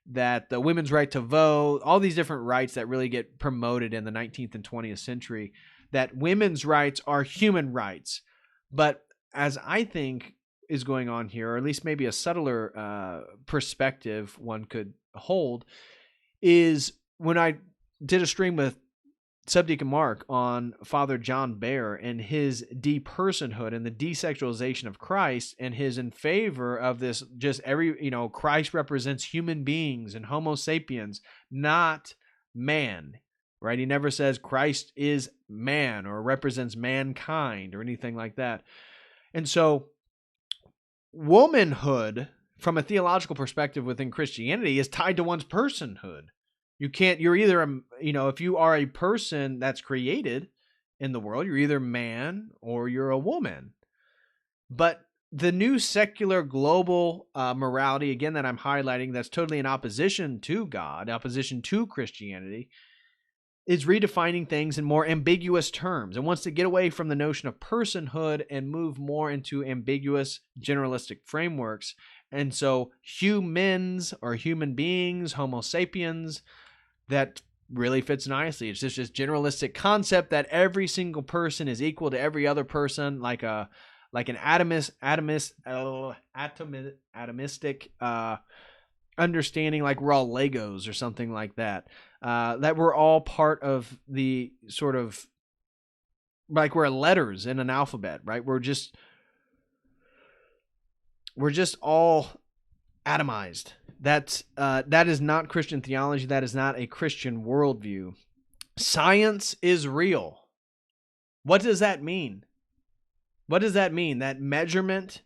[SPEAKER 2] that the women's right to vote, all these different rights that really get promoted in the 19th and 20th century, that women's rights are human rights. But as I think is going on here, or at least maybe a subtler perspective one could hold, is when I did a stream with Subdeacon Mark on Father John Baer and his depersonhood and the desexualization of Christ, and his in favor of this, just Christ represents human beings and Homo sapiens, not man, right? He never says Christ is man or represents mankind or anything like that. And so womanhood, from a theological perspective within Christianity, is tied to one's personhood. You're either, if you are a person that's created in the world, you're either man or you're a woman. But the new secular global morality, again, that I'm highlighting, that's totally in opposition to God, opposition to Christianity, is redefining things in more ambiguous terms and wants to get away from the notion of personhood and move more into ambiguous generalistic frameworks. And so humans or human beings, Homo sapiens, that really fits nicely. It's just this generalistic concept that every single person is equal to every other person, like an atomistic understanding, like we're all Legos or something like that. That we're all part of the sort of, like we're letters in an alphabet, right? We're just all atomized. That is not Christian theology. That is not a Christian worldview. Science is real. What does that mean? What does that mean? That measurement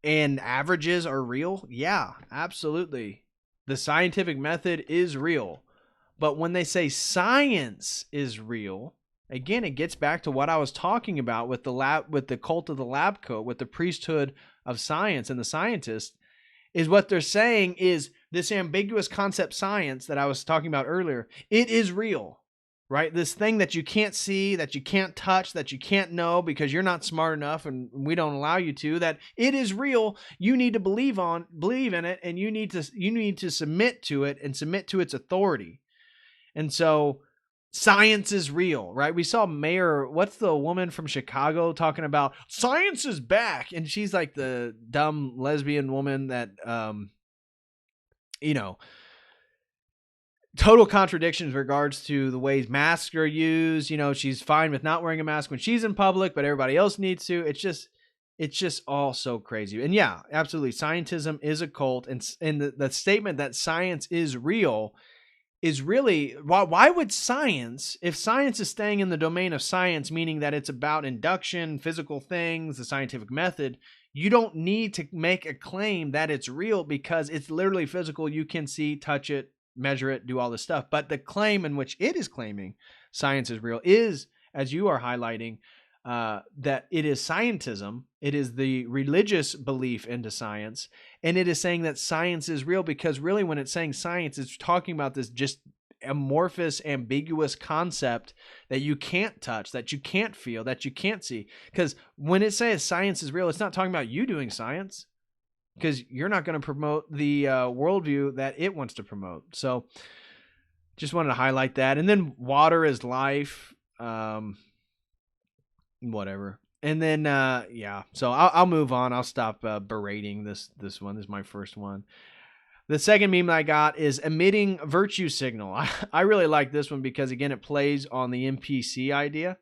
[SPEAKER 2] and averages are real? Yeah, absolutely. The scientific method is real. But when they say science is real, again, it gets back to what I was talking about with the cult of the lab coat, with the priesthood of science and the scientists, is what they're saying is this ambiguous concept science that I was talking about earlier. It is real, right? This thing that you can't see, that you can't touch, that you can't know because you're not smart enough and we don't allow you to, that it is real. You need to believe in it, and you need to submit to it and submit to its authority. And so science is real, right? We saw what's the woman from Chicago talking about science is back, and she's like the dumb lesbian woman that total contradictions in regards to the ways masks are used. She's fine with not wearing a mask when she's in public, but everybody else needs to. It's just all so crazy. And yeah, absolutely, scientism is a cult, and the statement that science is real is really, why would science, if science is staying in the domain of science, meaning that it's about induction, physical things, the scientific method, you don't need to make a claim that it's real because it's literally physical. You can see, touch it, measure it, do all this stuff. But the claim in which it is claiming science is real is, as you are highlighting, that it is scientism. It is the religious belief into science. And it is saying that science is real because really when it's saying science, it's talking about this just amorphous, ambiguous concept that you can't touch, that you can't feel, that you can't see. Because when it says science is real, it's not talking about you doing science, because you're not going to promote the worldview that it wants to promote. So just wanted to highlight that. And then water is life. Whatever. And then so I'll move on. I'll stop berating this one. This is my first one. The second meme I got is emitting virtue signal. I really like this one because again it plays on the NPC idea,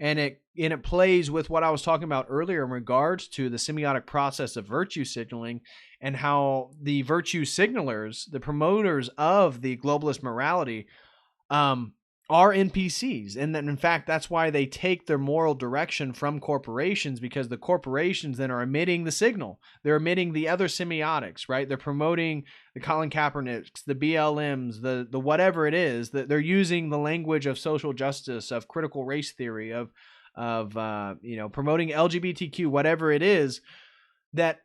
[SPEAKER 2] and it plays with what I was talking about earlier in regards to the semiotic process of virtue signaling, and how the virtue signalers, the promoters of the globalist morality, are NPCs. And then in fact, that's why they take their moral direction from corporations, because the corporations then are emitting the signal. They're emitting the other semiotics, right? They're promoting the Colin Kaepernicks, the BLMs, the whatever it is, that they're using the language of social justice, of critical race theory, of promoting LGBTQ, whatever it is, that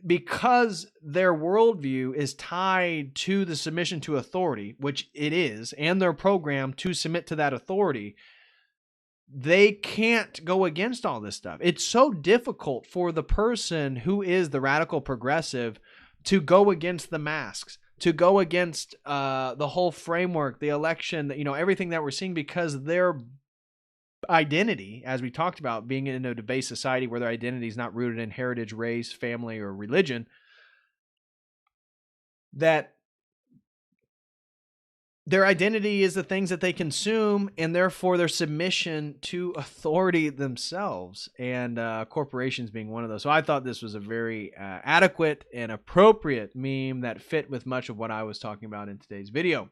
[SPEAKER 2] because their worldview is tied to the submission to authority, which it is, and their program to submit to that authority, they can't go against all this stuff. It's so difficult for the person who is the radical progressive to go against the masks, to go against the whole framework, the election, everything that we're seeing, because their identity, as we talked about, being in a debased society where their identity is not rooted in heritage, race, family, or religion, that their identity is the things that they consume, and therefore their submission to authority themselves, and corporations being one of those. So I thought this was a very adequate and appropriate meme that fit with much of what I was talking about in today's video.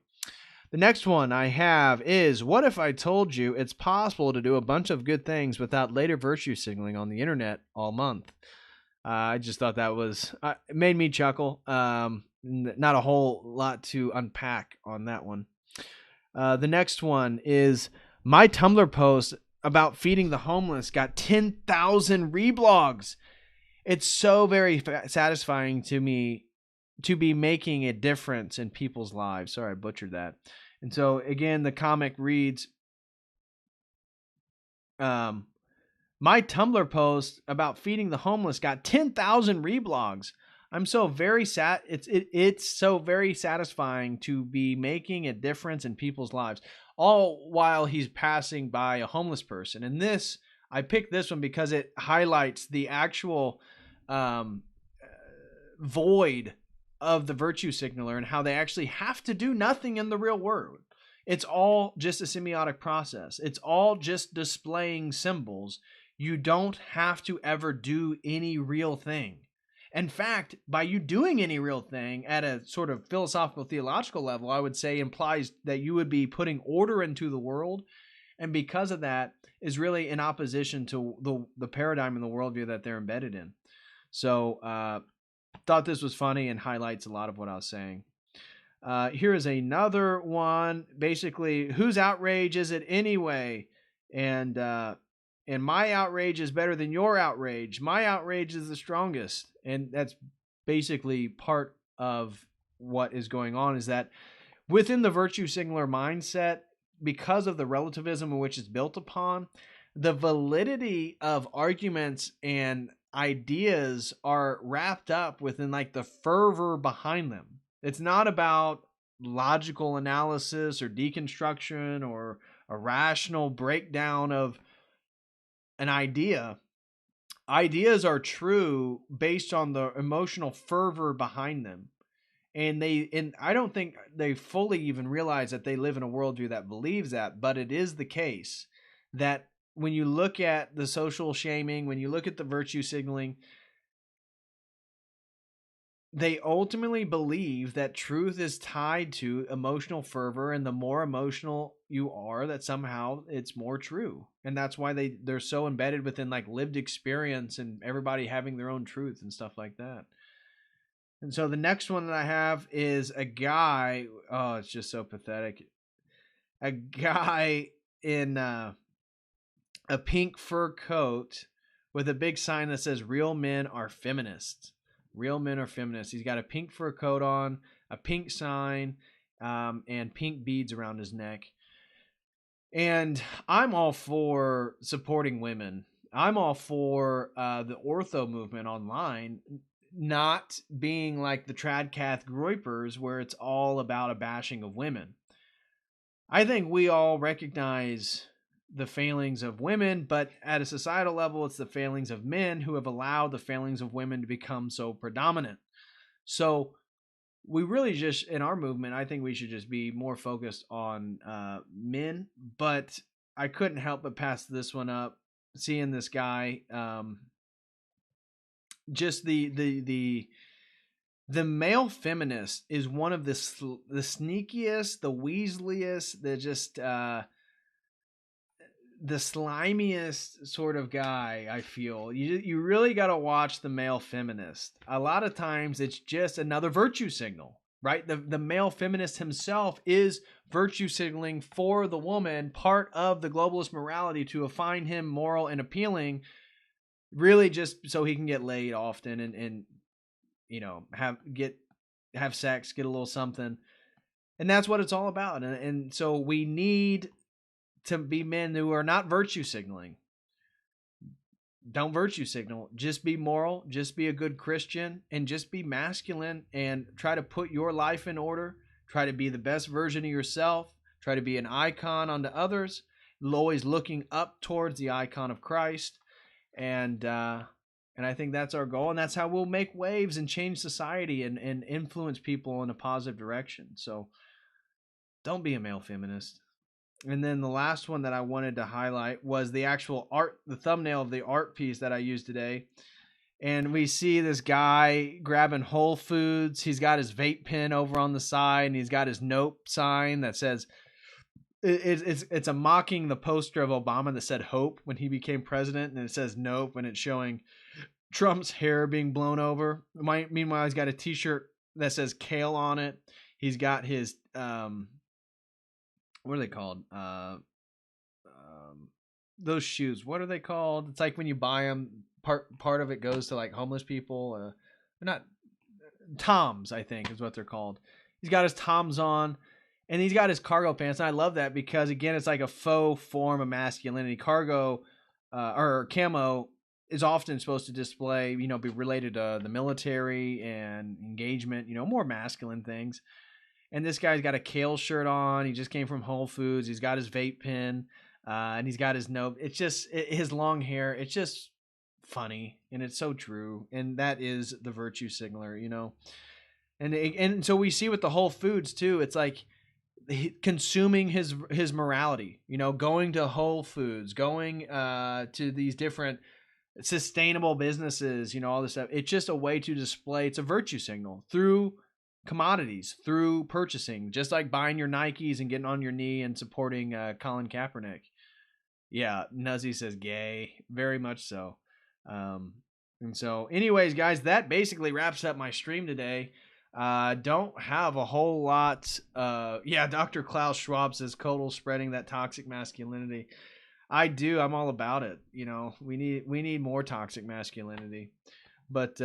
[SPEAKER 2] The next one I have is, what if I told you it's possible to do a bunch of good things without later virtue signaling on the internet all month? I just thought that it made me chuckle. Not a whole lot to unpack on that one. The next one is, my Tumblr post about feeding the homeless got 10,000 reblogs. It's so very satisfying to me to be making a difference in people's lives. Sorry, I butchered that. And so again, the comic reads, my Tumblr post about feeding the homeless got 10,000 reblogs. I'm so very it's so very satisfying to be making a difference in people's lives, all while he's passing by a homeless person. And I picked this one because it highlights the actual void of the virtue signaler and how they actually have to do nothing in the real world. It's all just a semiotic process. It's all just displaying symbols. You don't have to ever do any real thing. In fact, by you doing any real thing at a sort of philosophical, theological level, I would say implies that you would be putting order into the world. And because of that is really in opposition to the paradigm and the worldview that they're embedded in. So, thought this was funny and highlights a lot of what I was saying. Here is another one. Basically, whose outrage is it anyway? And my outrage is better than your outrage. My outrage is the strongest. And that's basically part of what is going on, is that within the virtue signaler mindset, because of the relativism in which it's built upon, the validity of arguments and ideas are wrapped up within like the fervor behind them. It's not about logical analysis or deconstruction or a rational breakdown of an idea. Ideas are true based on the emotional fervor behind them. And I don't think they fully even realize that they live in a worldview that believes that, but it is the case that when you look at the social shaming, when you look at the virtue signaling, they ultimately believe that truth is tied to emotional fervor, and the more emotional you are, that somehow it's more true. And that's why they're so embedded within like lived experience and everybody having their own truth and stuff like that. And so the next one that I have is a guy. Oh, it's just so pathetic. A guy in a pink fur coat with a big sign that says "Real men are feminists." Real men are feminists. He's got a pink fur coat on, a pink sign, and pink beads around his neck. And I'm all for supporting women. I'm all for the ortho movement online not being like the Tradcath Groypers, where it's all about a bashing of women. I think we all recognize the failings of women, but at a societal level, it's the failings of men who have allowed the failings of women to become so predominant. So we really just, in our movement, I think we should just be more focused on men, but I couldn't help but pass this one up, seeing this guy, just the male feminist is one of the sneakiest, the weaseliest, the slimiest sort of guy. I feel you really got to watch the male feminist. A lot of times it's just another virtue signal, right? The male feminist himself is virtue signaling for the woman, part of the globalist morality, to find him moral and appealing, really just so he can get laid often and you know, have sex, get a little something. And that's what it's all about. And so we need to be men who are not virtue signaling. Don't virtue signal. Just be moral, just be a good Christian, and just be masculine and try to put your life in order. Try to be the best version of yourself. Try to be an icon unto others, always looking up towards the icon of Christ. And I think that's our goal, and that's how we'll make waves and change society and influence people in a positive direction. So don't be a male feminist. And then the last one that I wanted to highlight was the actual art, the thumbnail of the art piece that I used today. And we see this guy grabbing Whole Foods. He's got his vape pen over on the side, and he's got his nope sign that says, it's a mocking the poster of Obama that said hope when he became president, and it says nope, and it's showing Trump's hair being blown over. Meanwhile, he's got a t-shirt that says kale on it. He's got his what are they called? Those shoes. What are they called? It's like when you buy them, part of it goes to like homeless people. They're not Toms, I think is what they're called. He's got his Toms on, and he's got his cargo pants. And I love that because, again, it's like a faux form of masculinity. Cargo or camo is often supposed to display, you know, be related to the military and engagement, you know, more masculine things. And this guy's got a kale shirt on. He just came from Whole Foods. He's got his vape pen, and he's got his note. It's just his long hair. It's just funny, and it's so true. And that is the virtue signaler, you know. And so we see with the Whole Foods too. It's like consuming his morality, you know, going to Whole Foods, going to these different sustainable businesses, you know, all this stuff. It's just a way to display. It's a virtue signal through commodities, through purchasing, just like buying your Nikes and getting on your knee and supporting Colin Kaepernick. Yeah, Nuzzy says gay, very much so. And so, anyways, guys, that basically wraps up my stream today. Don't have a whole lot. Yeah, Dr. Klaus Schwab says Kodal spreading that toxic masculinity. I do. I'm all about it. You know, we need more toxic masculinity. But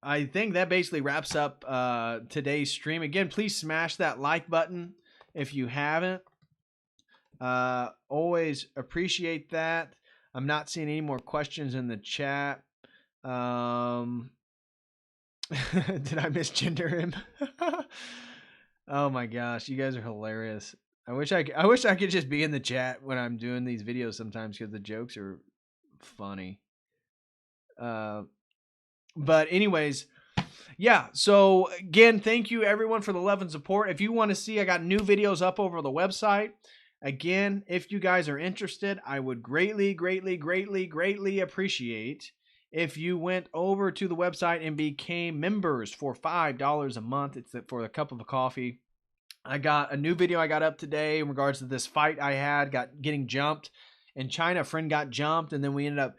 [SPEAKER 2] I think that basically wraps up today's stream. Again, please smash that like button if you haven't. Always appreciate that. I'm not seeing any more questions in the chat. Did I misgender him? Oh my gosh, you guys are hilarious. I wish I could just be in the chat when I'm doing these videos sometimes because the jokes are funny. But anyways, yeah. So again, thank you everyone for the love and support. If you want to see, I got new videos up over the website. Again, if you guys are interested, I would greatly, greatly, greatly, greatly appreciate if you went over to the website and became members for $5 a month. It's for a cup of coffee. I got a new video I got up today in regards to this fight I had, getting jumped in China. A friend got jumped, and then we ended up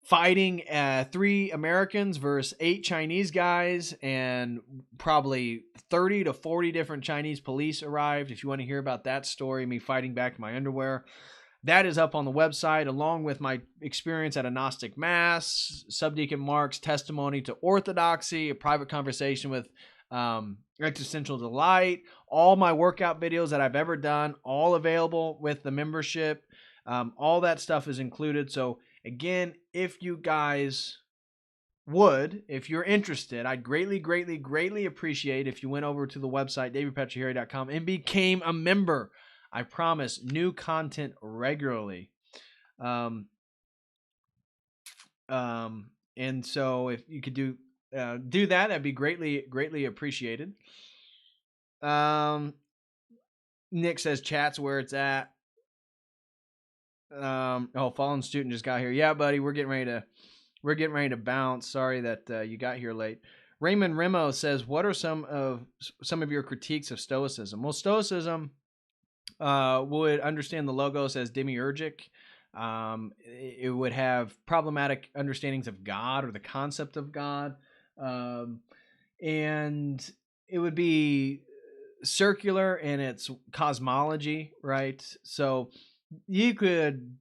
[SPEAKER 2] fighting 3 Americans versus 8 Chinese guys, and probably 30 to 40 different Chinese police arrived. If you want to hear about that story, me fighting back in my underwear, that is up on the website, along with my experience at a Gnostic Mass, Subdeacon Mark's testimony to orthodoxy, a private conversation with Existential Delight, all my workout videos that I've ever done, all available with the membership. All that stuff is included. So again, if you guys would, if you're interested, I'd greatly, greatly, greatly appreciate if you went over to the website, davidpatrickharry.com, and became a member. I promise new content regularly. And so if you could do that, that'd be greatly, greatly appreciated. Nick says chat's where it's at. Fallen Student just got here. Yeah, buddy, we're getting ready to bounce. Sorry that you got here late. Raymond Remo says, what are some of your critiques of Stoicism? Well, Stoicism would understand the logos as demiurgic. It would have problematic understandings of God or the concept of God. And it would be circular in its cosmology, right? So you could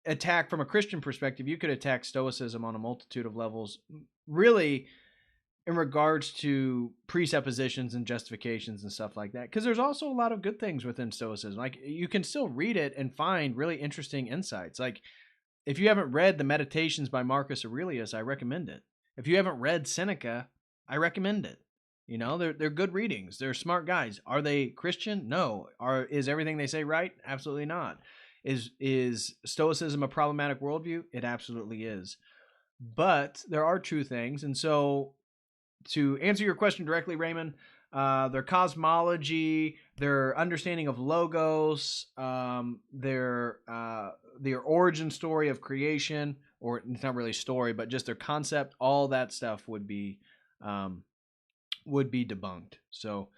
[SPEAKER 2] attack, from a Christian perspective, you could attack Stoicism on a multitude of levels, really in regards to presuppositions and justifications and stuff like that. Because there's also a lot of good things within Stoicism. Like, you can still read it and find really interesting insights. Like, if you haven't read the Meditations by Marcus Aurelius, I recommend it. If you haven't read Seneca, I recommend it. You know, they're good readings. They're smart guys. Are they Christian? No. Is everything they say right? Absolutely not. Is Stoicism a problematic worldview? It absolutely is. But there are true things. And so, to answer your question directly, Raymond, their cosmology, their understanding of logos, their origin story of creation, or it's not really story, but just their concept, all that stuff would be debunked. So,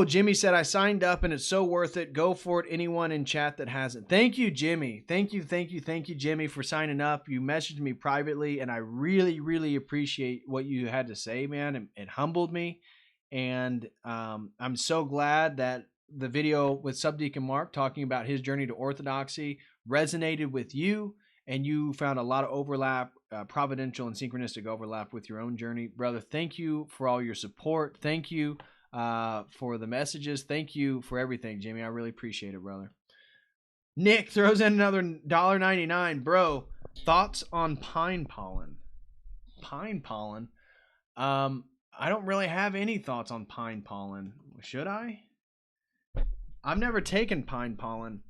[SPEAKER 2] Jimmy said, I signed up and it's so worth it. Go for it. Anyone in chat that hasn't. Thank you, Jimmy. Thank you, Jimmy, for signing up. You messaged me privately, and I really, really appreciate what you had to say, man. It humbled me. And I'm so glad that the video with Subdeacon Mark talking about his journey to orthodoxy resonated with you, and you found a lot of overlap, providential and synchronistic overlap with your own journey. Brother, thank you for all your support. Thank you for the messages. Thank you for everything, Jimmy. I really appreciate it, brother. Nick throws in another $1.99. Bro, thoughts on pine pollen? Pine pollen? I don't really have any thoughts on pine pollen. Should I? I've never taken pine pollen.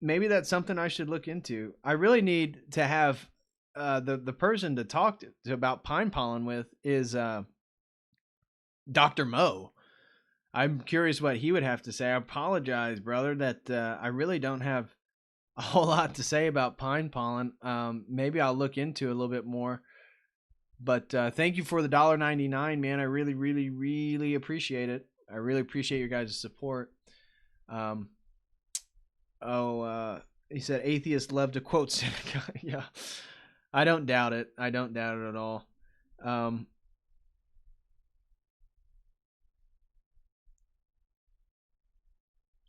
[SPEAKER 2] Maybe that's something I should look into. I really need to have the person to talk to about pine pollen with is Dr. Mo. I'm curious what he would have to say. I apologize, brother, that I really don't have a whole lot to say about pine pollen. Maybe I'll look into it a little bit more. But thank you for the $1.99, man. I really, really, really appreciate it. I really appreciate your guys' support. He said atheists love to quote Seneca. Yeah, I don't doubt it. I don't doubt it at all.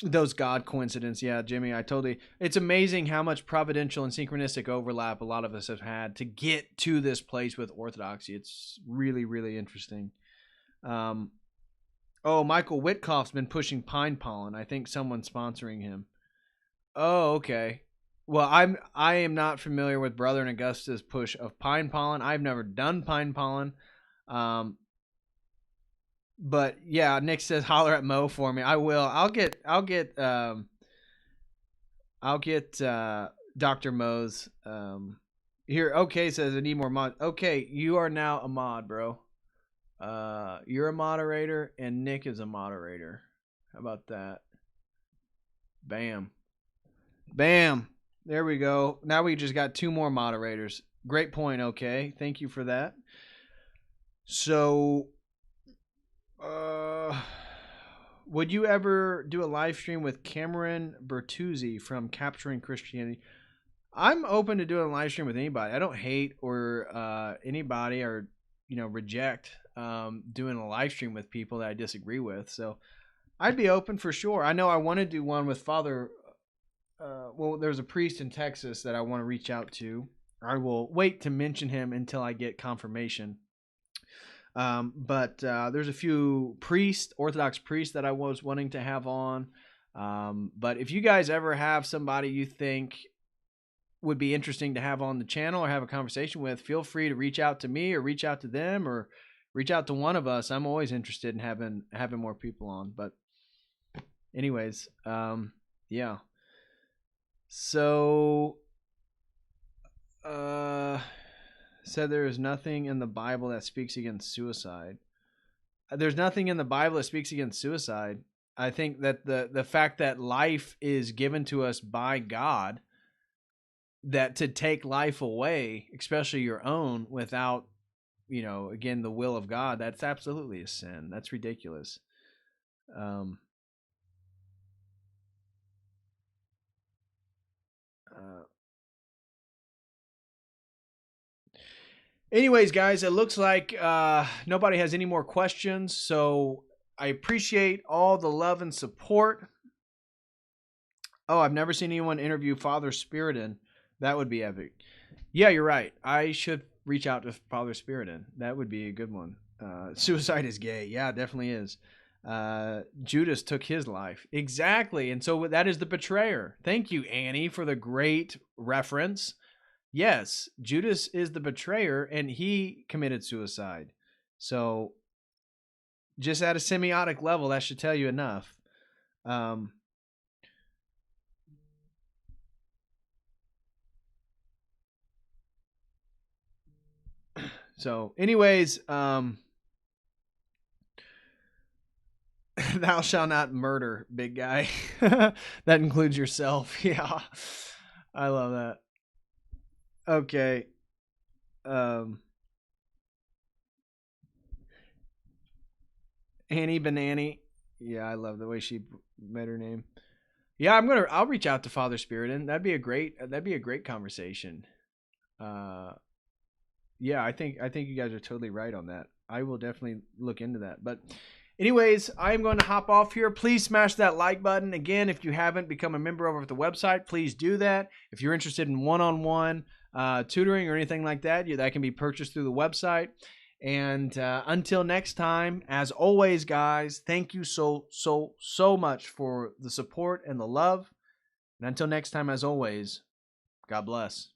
[SPEAKER 2] Those God coincidence, yeah, Jimmy, I totally. It's amazing how much providential and synchronistic overlap a lot of us have had to get to this place with orthodoxy. It's really, really interesting. Oh, Michael Witkoff's been pushing pine pollen. I think someone's sponsoring him. Oh, okay. Well, I am not familiar with Brother and Augusta's push of pine pollen. I've never done pine pollen. But yeah, Nick says holler at Mo for me. I will. I'll get Dr. Mo's here. Okay, says I need more mod. Okay, you are now a mod, bro. You're a moderator and Nick is a moderator. How about that? Bam. Bam. There we go. Now we just got 2 more moderators. Great point, okay. Thank you for that. So would you ever do a live stream with Cameron Bertuzzi from Capturing Christianity? I'm open to doing a live stream with anybody. I don't hate or anybody or reject doing a live stream with people that I disagree with. So I'd be open for sure. I know I want to do one with Father. Well, there's a priest in Texas that I want to reach out to. I will wait to mention him until I get confirmation. But there's a few Orthodox priests that I was wanting to have on. But if you guys ever have somebody you think would be interesting to have on the channel or have a conversation with, feel free to reach out to me or reach out to them or reach out to one of us. I'm always interested in having more people on. But anyways, yeah. So, said there is nothing in the Bible that speaks against suicide. There's nothing in the Bible that speaks against suicide. I think that the fact that life is given to us by God, that to take life away, especially your own, without, again, the will of God, that's absolutely a sin. That's ridiculous. Anyways, guys, it looks like nobody has any more questions, so I appreciate all the love and support. Oh, I've never seen anyone interview Father Spiriton. That would be epic. Yeah, you're right. I should reach out to Father Spiriton. That would be a good one. Suicide is gay. Yeah, it definitely is. Judas took his life. Exactly. And so that is the betrayer. Thank you, Annie, for the great reference. Yes, Judas is the betrayer, and he committed suicide. So, just at a semiotic level, that should tell you enough. So, anyways, thou shalt not murder, big guy. That includes yourself. Yeah, I love that. Okay. Annie Banani. Yeah, I love the way she made her name. Yeah, I'll reach out to Father Spiriton. That'd be a great conversation. Yeah, I think you guys are totally right on that. I will definitely look into that. But anyways, I'm going to hop off here. Please smash that like button. Again, if you haven't become a member over at the website, please do that. If you're interested in one-on-one tutoring or anything like that, that can be purchased through the website. And until next time, as always, guys, thank you so much for the support and the love. And until next time, as always, God bless.